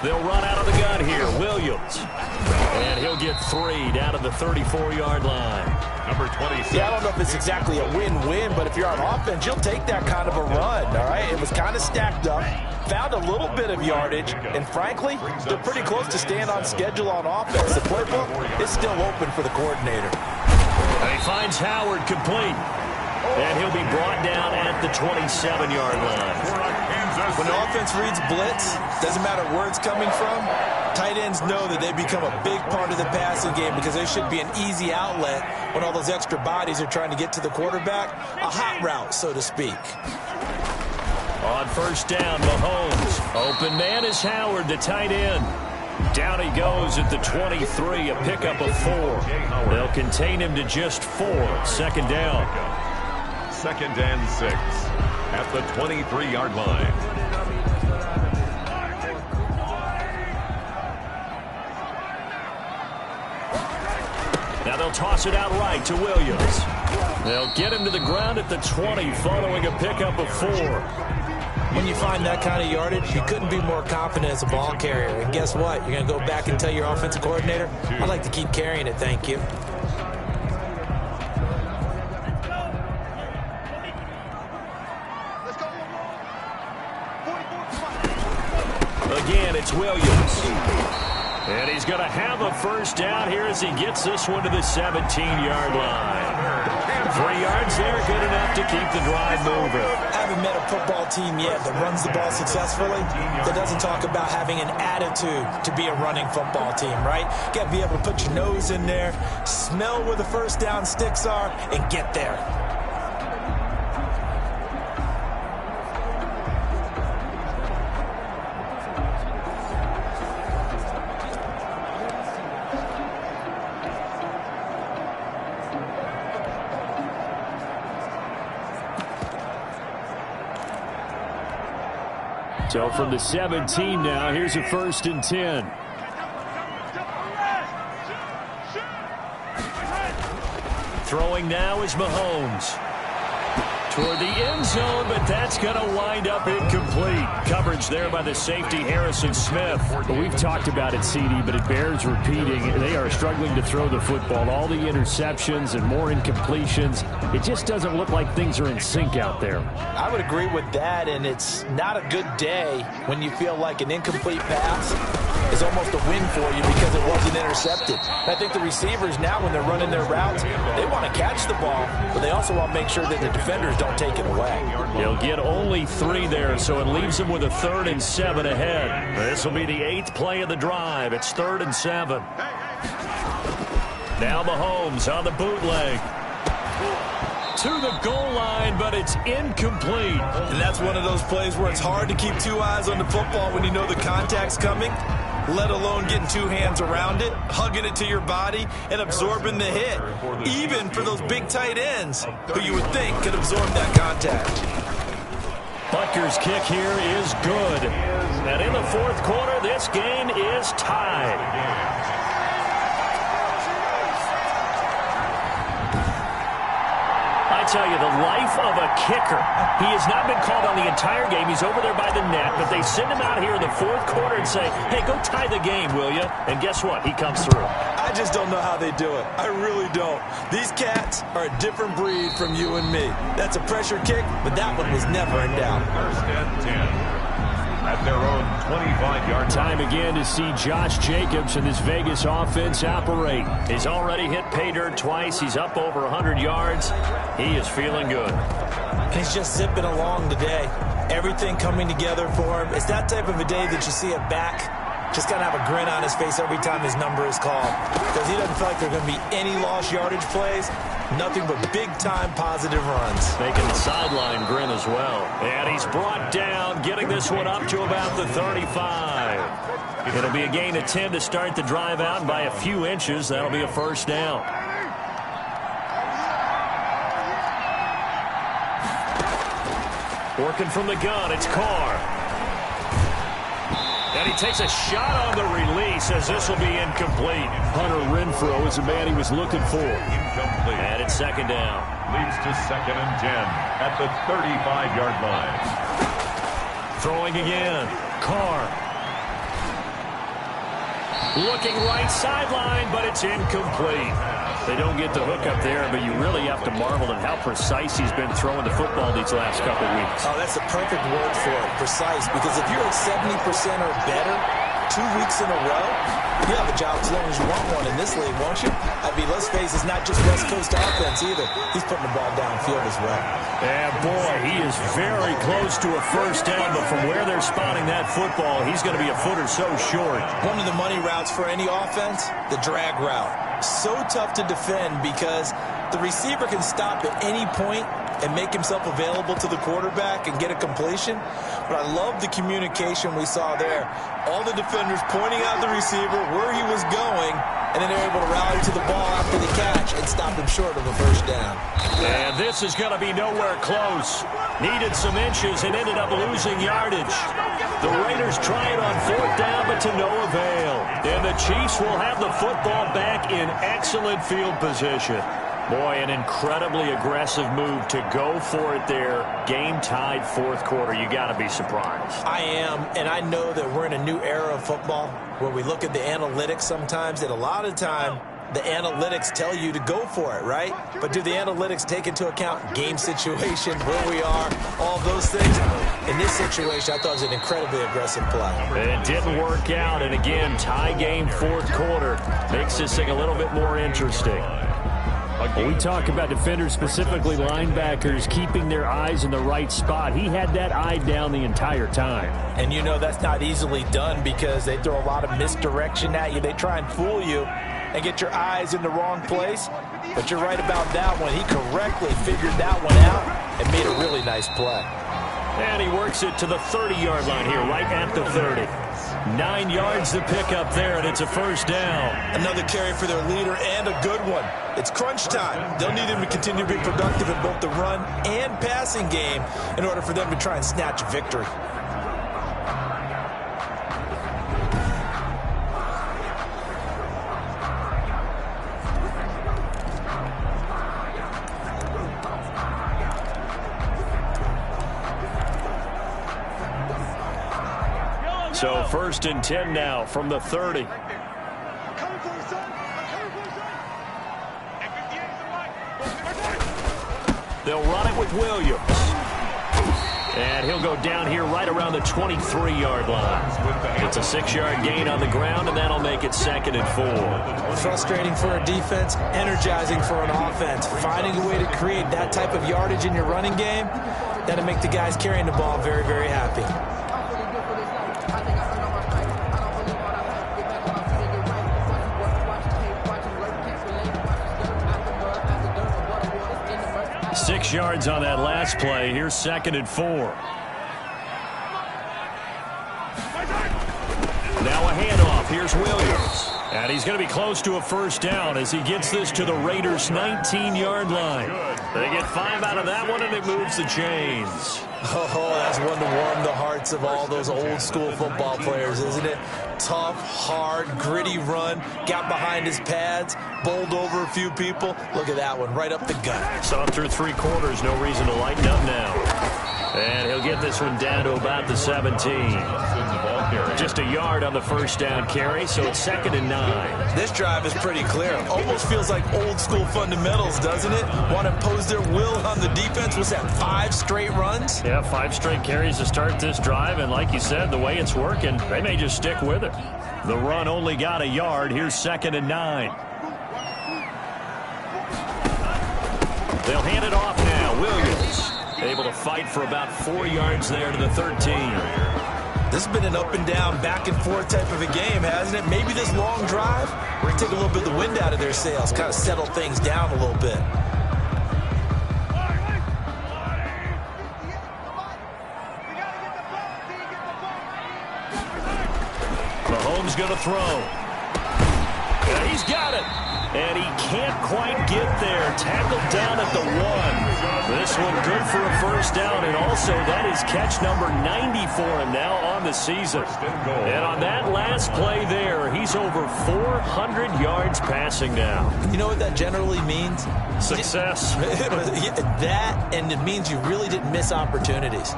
They'll run out of the gun here. Williams. And he'll get 3 down to the 34-yard line. Number 26. Yeah, I don't know if it's exactly a win-win, but if you're on offense, you'll take that kind of a run, all right? It was kind of stacked up, found a little bit of yardage, and frankly, they're pretty close to staying on schedule on offense. The playbook is still open for the coordinator. And he finds Howard complete. And he'll be brought down at the 27-yard line. When the offense reads blitz, doesn't matter where it's coming from, tight ends know that they become a big part of the passing game because they should be an easy outlet when all those extra bodies are trying to get to the quarterback. A hot route, so to speak. On 1st down, Mahomes. Open man is Howard, the tight end. Down he goes at the 23, a pickup of 4. They'll contain him to just 4. 2nd down. 2nd and 6 at the 23-yard line. Now they'll toss it out right to Williams. They'll get him to the ground at the 20 following a pickup of 4. When you find that kind of yardage, you couldn't be more confident as a ball carrier. And guess what? You're going to go back and tell your offensive coordinator, I'd like to keep carrying it, thank you. Again, it's Williams. And he's going to have a first down here as he gets this one to the 17-yard line. 3 yards there, good enough to keep the drive moving. I haven't met a football team yet that runs the ball successfully that doesn't talk about having an attitude to be a running football team, right? You got to be able to put your nose in there, smell where the first down sticks are, and get there. So from the 17 now, here's a 1st and 10. Throwing now is Mahomes. Toward the end zone, but that's going to wind up incomplete. Coverage there by the safety, Harrison Smith. Well, we've talked about it, CD, but it bears repeating. They are struggling to throw the football. All the interceptions and more incompletions. It just doesn't look like things are in sync out there. I would agree with that, and it's not a good day when you feel like an incomplete pass is almost a win for you because it wasn't intercepted. I think the receivers now, when they're running their routes, they want to catch the ball, but they also want to make sure that the defenders don't take it away. They'll get only 3 there, so it leaves them with a 3rd and 7 ahead. This will be the 8th play of the drive. It's 3rd and 7. Now Mahomes on the bootleg. To the goal line, but it's incomplete. And that's one of those plays where it's hard to keep 2 eyes on the football when you know the contact's coming, let alone getting 2 hands around it, hugging it to your body, and absorbing the hit, even for those big tight ends who you would think could absorb that contact. Butker's kick here is good. And in the 4th quarter, this game is tied. I tell you, the life of a kicker. He has not been called on the entire game. He's over there by the net, but they send him out here in the 4th quarter and say, hey, go tie the game, will you? And guess what? He comes through. I just don't know how they do it. I really don't. These cats are a different breed from you and me. That's a pressure kick, but that one was never in doubt. 1st and 10. At their own 25-yard Time again to see Josh Jacobs and this Vegas offense operate. He's already hit pay dirt twice. He's up over 100 yards. He is feeling good. And he's just zipping along today. Everything coming together for him. It's that type of a day that you see a back just kind of have a grin on his face every time his number is called. Because he doesn't feel like there are going to be any lost yardage plays. Nothing but big-time positive runs. Making the sideline grin as well. And he's brought down, getting this one up to about the 35. It'll be a gain of 10 to start the drive out, and by a few inches, that'll be a 1st down. Working from the gun, it's Carr. And he takes a shot on the release as this will be incomplete. Hunter Renfrow is the man he was looking for. Incomplete. And it's 2nd down. Leads to 2nd and 10 at the 35-yard line. Throwing again. Carr. Looking right sideline, but it's incomplete. They don't get the hook up there, but you really have to marvel at how precise he's been throwing the football these last couple weeks. Oh, that's the perfect word for it, precise. Because if you're at 70% or better 2 weeks in a row, you have a job as long as you want one in this league, won't you? I mean, let's face it, it's not just West Coast offense either. He's putting the ball downfield as well. And boy, he is very close to a 1st down, but from where they're spotting that football, he's going to be a foot or so short. One of the money routes for any offense, the drag route. So tough to defend because the receiver can stop at any point and make himself available to the quarterback and get a completion. But I love the communication we saw there. All the defenders pointing out the receiver, where he was going, and then they're able to rally to the ball after the catch and stop him short of a 1st down. And this is going to be nowhere close. Needed some inches and ended up losing yardage. The Raiders try it on 4th down, but to no avail. And the Chiefs will have the football back in excellent field position. Boy, an incredibly aggressive move to go for it there. Game tied 4th quarter. You got to be surprised. I am, and I know that we're in a new era of football where we look at the analytics sometimes, and a lot of time the analytics tell you to go for it, right? But do the analytics take into account game situation, where we are, all those things? In this situation, I thought it was an incredibly aggressive play. It didn't work out, and again, tie game fourth quarter. Makes this thing a little bit more interesting. When we talk about defenders, specifically linebackers, keeping their eyes in the right spot. He had that eye down the entire time. And you know that's not easily done because they throw a lot of misdirection at you. They try and fool you and get your eyes in the wrong place. But you're right about that one. He correctly figured that one out and made a really nice play. And he works it to the 30-yard line here, right at the 30. 9 yards to pick up there, and it's a first down. Another carry for their leader, and a good one. It's crunch time. They'll need him to continue to be productive in both the run and passing game in order for them to try and snatch a victory. So first and 10 now from the 30. They'll run it with Williams. And he'll go down here right around the 23-yard line. It's a 6-yard gain on the ground, and that'll make it 2nd and 4. Frustrating for a defense, energizing for an offense. Finding a way to create that type of yardage in your running game, that'll make the guys carrying the ball very, very happy. 6 yards on that last play. Here's 2nd and 4. Now a handoff. Here's Williams. And he's going to be close to a first down as he gets this to the Raiders' 19-yard line. They get 5 out of that one, and it moves the chains. Oh, that's one to warm the hearts of all those old-school football players, isn't it? Tough, hard, gritty run. Got behind his pads, bowled over a few people. Look at that one, right up the gut. Saw through 3 quarters, no reason to lighten up now. And he'll get this one down to about the 17. Just a yard on the first down carry, so it's 2nd and 9. This drive is pretty clear. Almost feels like old-school fundamentals, doesn't it? Want to impose their will on the defense. Was that 5 straight runs? Yeah, 5 straight carries to start this drive, and like you said, the way it's working, they may just stick with it. The run only got a yard. Here's 2nd and 9. They'll hand it off now. Williams able to fight for about 4 yards there to the 13. This has been an up-and-down, back-and-forth type of a game, hasn't it? Maybe this long drive, we're going to take a little bit of the wind out of their sails, kind of settle things down a little bit. Mahomes going to throw. And he's got it. And he can't quite get there. Tackled down at the 1. This one good for a first down. And also, that is catch number 90 for him now on the season. And on that last play there, he's over 400 yards passing now. You know what that generally means? Success. That, and it means you really didn't miss opportunities.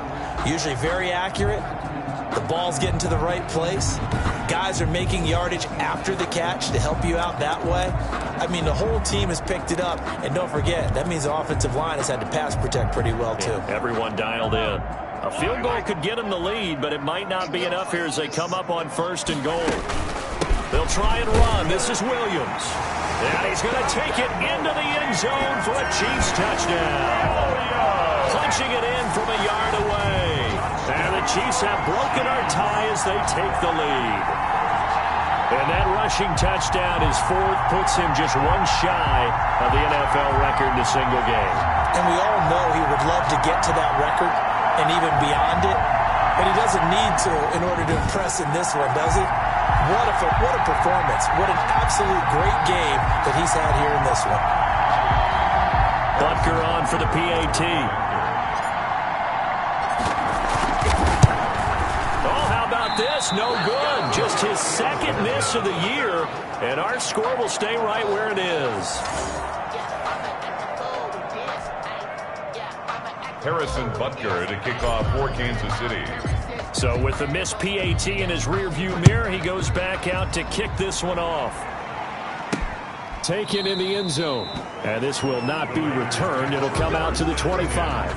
Usually very accurate. The ball's getting to the right place. Guys are making yardage after the catch to help you out that way. I mean, the whole team has picked it up. And don't forget, that means the offensive line has had to pass protect pretty well, too. Yeah, everyone dialed in. A field goal could get them the lead, but it might not be enough here as they come up on 1st and goal. They'll try and run. This is Williams. And he's going to take it into the end zone for a Chiefs touchdown. Punching it in from a yard away. And the Chiefs have broken our tie as they take the lead. And that rushing touchdown is 4th, puts him just 1 shy of the NFL record in a single game. And we all know he would love to get to that record and even beyond it. But he doesn't need to in order to impress in this one, does he? What a performance. What an absolute great game that he's had here in this one. Butker on for the PAT. This no good. Just his 2nd miss of the year, and our score will stay right where it is. Harrison Butker to kick off for Kansas City. So with the missed PAT in his rearview mirror, he goes back out to kick this one off. taken in the end zone. And this will not be returned. It'll come out to the 25.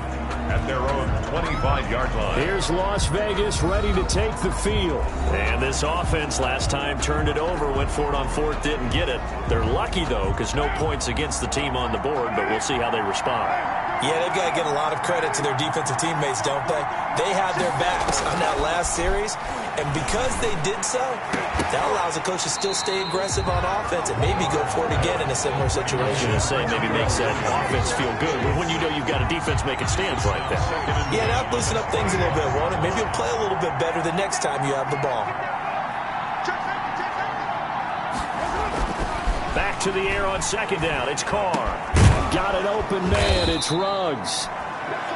At their own 25-yard line. Here's Las Vegas ready to take the field. And this offense last time turned it over, went for it on fourth, didn't get it. They're lucky, though, because no points against the team on the board, but we'll see how they respond. Yeah, they've got to get a lot of credit to their defensive teammates, don't they? They had their backs on that last series, and because they did so, that allows the coach to still stay aggressive on offense and maybe go for it again in a similar situation. I was going to say, maybe makes that offense feel good, but when you know you've got a defense making stands like that. Yeah, that'll loosen up things a little bit, won't it? Maybe you'll play a little bit better the next time you have the ball. Back to the air on second down. It's Carr. Got an open man. It's Ruggs.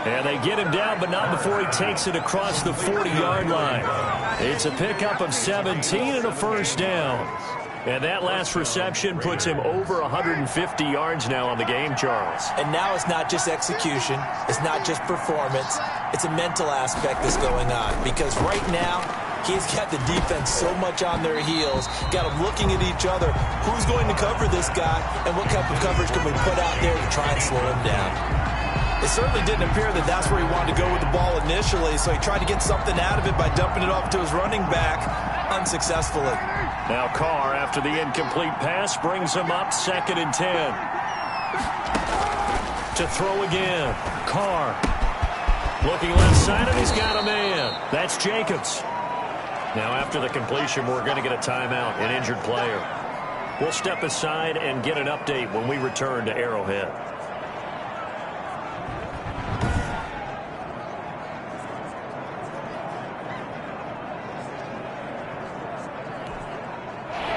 And they get him down, but not before he takes it across the 40-yard line. It's a pickup of 17 and a first down. And that last reception puts him over 150 yards now on the game, Charles. And now it's not just execution. It's not just performance. It's a mental aspect that's going on. Because right now, he's got the defense so much on their heels, got them looking at each other. Who's going to cover this guy, and what type of coverage can we put out there to try and slow him down? It certainly didn't appear that that's where he wanted to go with the ball initially, so he tried to get something out of it by dumping it off to his running back unsuccessfully. Now Carr, after the incomplete pass, brings him up 2nd and 10. To throw again. Carr. Looking left side, and he's got a man. That's Jacobs. Now after the completion, we're going to get a timeout, an injured player. We'll step aside and get an update when we return to Arrowhead.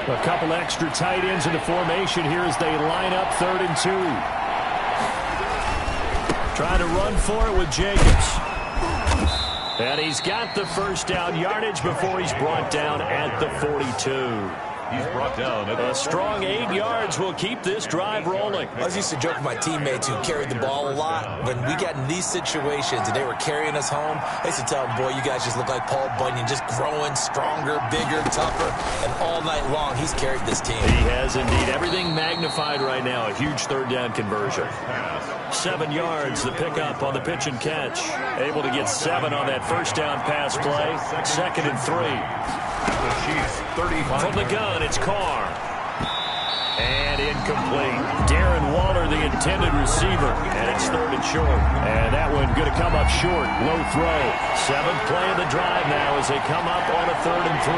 A couple extra tight ends in the formation here as they line up 3rd and 2. Trying to run for it with Jacobs. And he's got the first down yardage before he's brought down at the 42. He's brought down at a strong 8 yards will keep this drive rolling. I used to joke with my teammates who carried the ball a lot. When we got in these situations and they were carrying us home, I used to tell them, boy, you guys just look like Paul Bunyan, just growing stronger, bigger, tougher. And all night long, he's carried this team. He has indeed. Everything magnified right now. A huge 3rd down conversion. 7 yards, the pickup on the pitch and catch. Able to get 7 on that first down pass play. 2nd and 3. The Chiefs 35. From the gun, it's Carr. And incomplete. Darren Waller, the intended receiver. And it's 3rd and short. And that one going to come up short. Low throw. 7th play of the drive now as they come up on a 3rd and 3.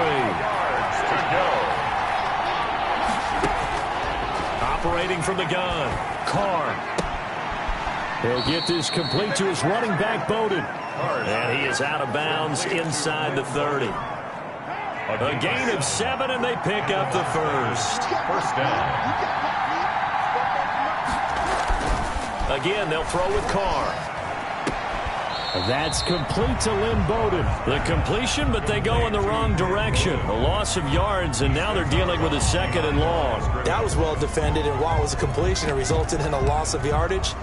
Operating from the gun, Carr. He'll get this complete to his running back, Bowden. And he is out of bounds inside the 30. A gain of 7, and they pick up the first. First down. Again, they'll throw with Carr. That's complete to Lynn Bowden. The completion, but they go in the wrong direction. A loss of yards, and now they're dealing with a 2nd and long. That was well defended, and while it was a completion, it resulted in a loss of yardage.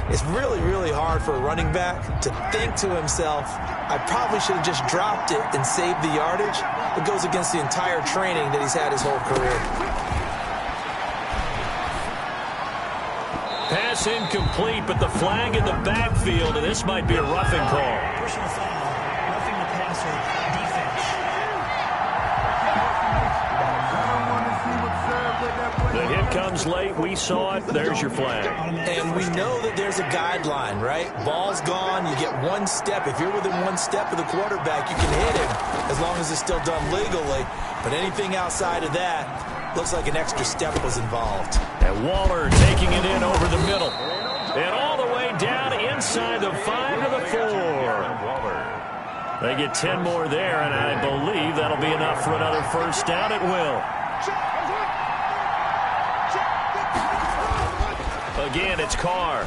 It's really, really hard for a running back to think to himself, I probably should have just dropped it and saved the yardage. It goes against the entire training that he's had his whole career. Pass incomplete, but the flag in the backfield, and this might be a roughing call. Personal foul, roughing the passer, defense. The hit comes late. We saw it. There's your flag. And we know that there's a guideline, right? Ball's gone. You get 1 step. If you're within 1 step of the quarterback, you can hit him as long as it's still done legally. But anything outside of that, looks like an extra step was involved. And Waller taking it in over the middle. And all the way down inside the 5 to the 4. They get 10 more there, and I believe that'll be enough for another first down. It will. Again, it's Carr.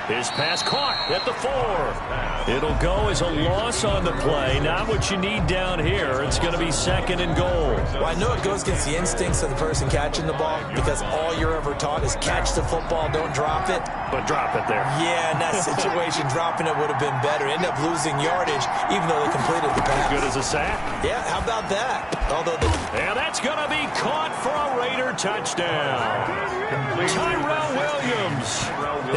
His pass caught at the 4. It'll go as a loss on the play. Not what you need down here. It's going to be 2nd and goal. Well, I know it goes against the instincts of the person catching the ball because all you're ever taught is catch the football, don't drop it. But drop it there. Yeah, in that situation, dropping it would have been better. End up losing yardage, even though they completed the pass. Good as a sack. Yeah, how about that? And that's going to be caught for a Raider touchdown. Tyrell Williams,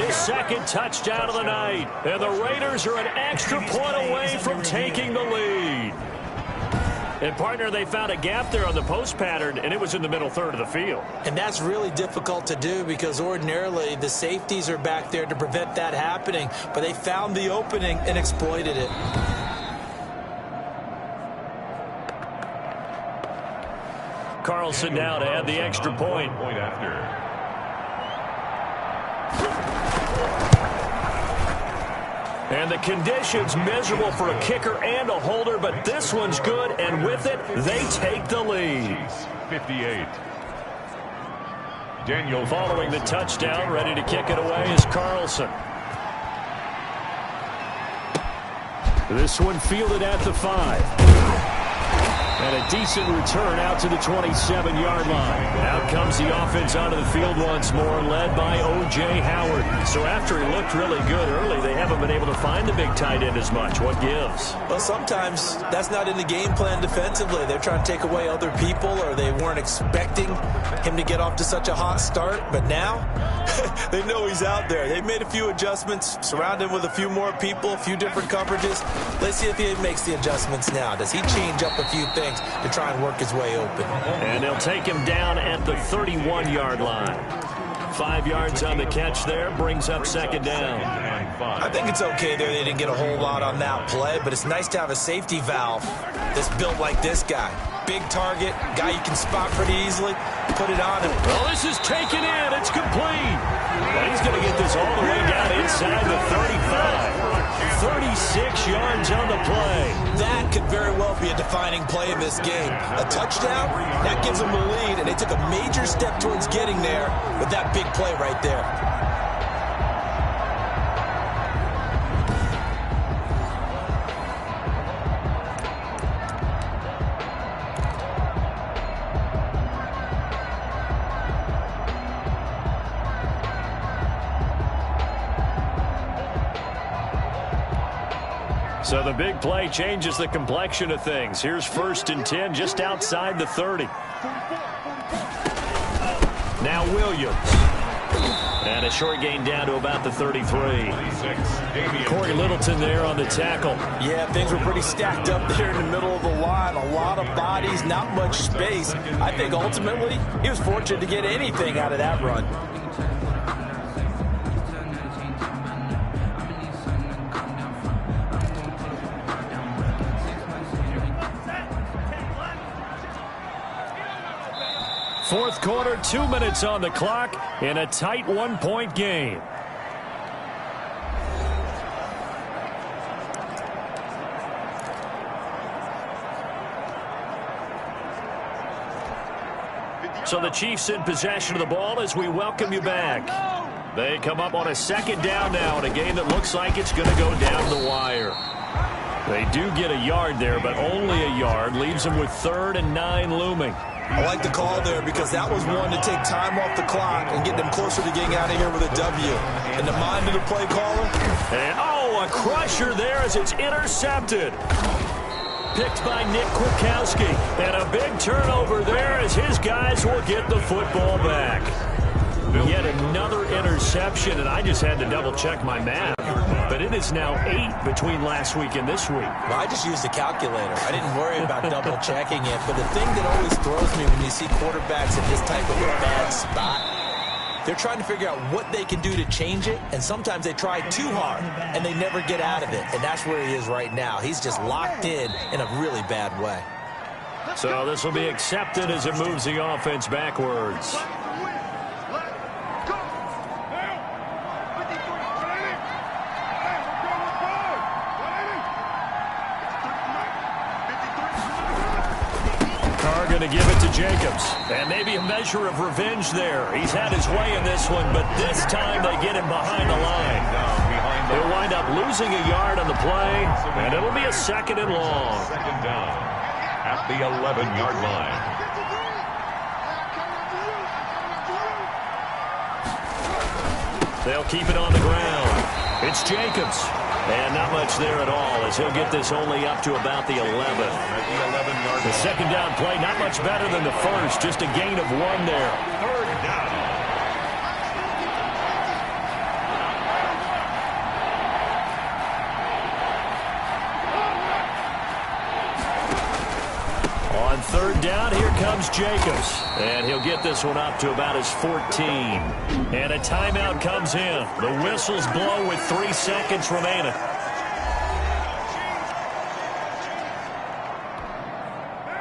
his 2nd touchdown of the night. And the Raiders are an extra point away from taking the lead. And, partner, they found a gap there on the post pattern, and it was in the middle third of the field. And that's really difficult to do because ordinarily the safeties are back there to prevent that happening. But they found the opening and exploited it. Carlson now to add the extra point. And the conditions miserable for a kicker and a holder, but this one's good, and with it, they take the lead. 58. Daniel following the touchdown, ready to kick it away is Carlson. This one fielded at the 5. And a decent return out to the 27-yard line. Out comes the offense onto the field once more, led by O.J. Howard. So after he looked really good early, they haven't been able to find the big tight end as much. What gives? Well, sometimes that's not in the game plan defensively. They're trying to take away other people, or they weren't expecting him to get off to such a hot start. But now, they know he's out there. They've made a few adjustments, surrounded him with a few more people, a few different coverages. Let's see if he makes the adjustments now. Does he change up a few things to try and work his way open? And they'll take him down at the 31-yard line. 5 yards on the catch there, brings up 2nd down. I think it's okay there. They didn't get a whole lot on that play, but it's nice to have a safety valve that's built like this guy. Big target, guy you can spot pretty easily, put it on him. Well, this is taken in. It's complete. Well, he's going to get this all the way down inside the 35. 36 yards on the play. That could very well be a defining play in this game. A touchdown, that gives them the lead, and they took a major step towards getting there with that big play right there. So the big play changes the complexion of things. Here's 1st and 10 just outside the 30. Now Williams. And a short gain down to about the 33. Corey Littleton there on the tackle. Yeah, things were pretty stacked up there in the middle of the line. A lot of bodies, not much space. I think ultimately he was fortunate to get anything out of that run. Fourth quarter, 2 minutes on the clock in a tight 1-point game. So the Chiefs in possession of the ball as we welcome you back. They come up on a 2nd down now in a game that looks like it's going to go down the wire. They do get a yard there, but only a yard. Leaves them with 3rd and 9 looming. I like the call there because that was one to take time off the clock and get them closer to getting out of here with a W. In the mind of the play caller. And, a crusher there as it's intercepted. Picked by Nick Kwiatkowski. And a big turnover there as his guys will get the football back. Yet another interception, and I just had to double-check my math. But it is now 8 between last week and this week. Well, I just used a calculator. I didn't worry about double-checking it. But the thing that always throws me when you see quarterbacks in this type of a bad spot, they're trying to figure out what they can do to change it, and sometimes they try too hard, and they never get out of it. And that's where he is right now. He's just locked in a really bad way. So this will be accepted as it moves the offense backwards. Going to give it to Jacobs. And maybe a measure of revenge there. He's had his way in this one, but this time they get him behind the line. He'll wind up losing a yard on the play, and it'll be a 2nd and long. Second down at the 11-yard line. They'll keep it on the ground. It's Jacobs. And not much there at all, as he'll get this only up to about the 11. The second down play, not much better than the first, just a gain of 1 there. Third down. On third down, here comes Jacobs. And he'll get this one up to about his 14. And a timeout comes in. The whistles blow with 3 seconds remaining.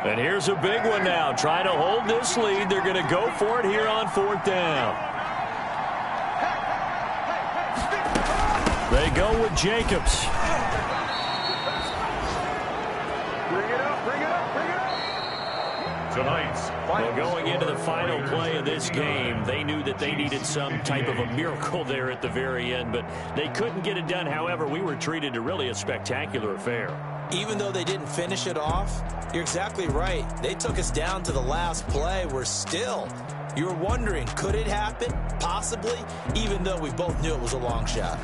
And here's a big one now. Trying to hold this lead. They're going to go for it here on 4th down. They go with Jacobs. Well, going into the final play of this game, they knew that they needed some type of a miracle there at the very end, but they couldn't get it done. However, we were treated to really a spectacular affair. Even though they didn't finish it off, you're exactly right. They took us down to the last play. You were wondering, could it happen? Possibly, even though we both knew it was a long shot.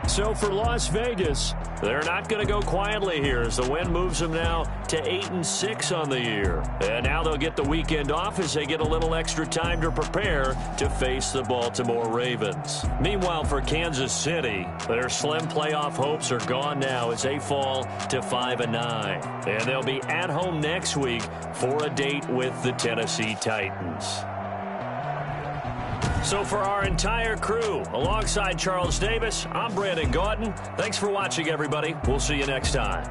So for Las Vegas, they're not going to go quietly here as the win moves them now to 8-6 on the year. And now they'll get the weekend off as they get a little extra time to prepare to face the Baltimore Ravens. Meanwhile, for Kansas City, their slim playoff hopes are gone now as they fall to 5-9. And they'll be at home next week for a date with the Tennessee Titans. So for our entire crew, alongside Charles Davis, I'm Brandon Gautin. Thanks for watching, everybody. We'll see you next time.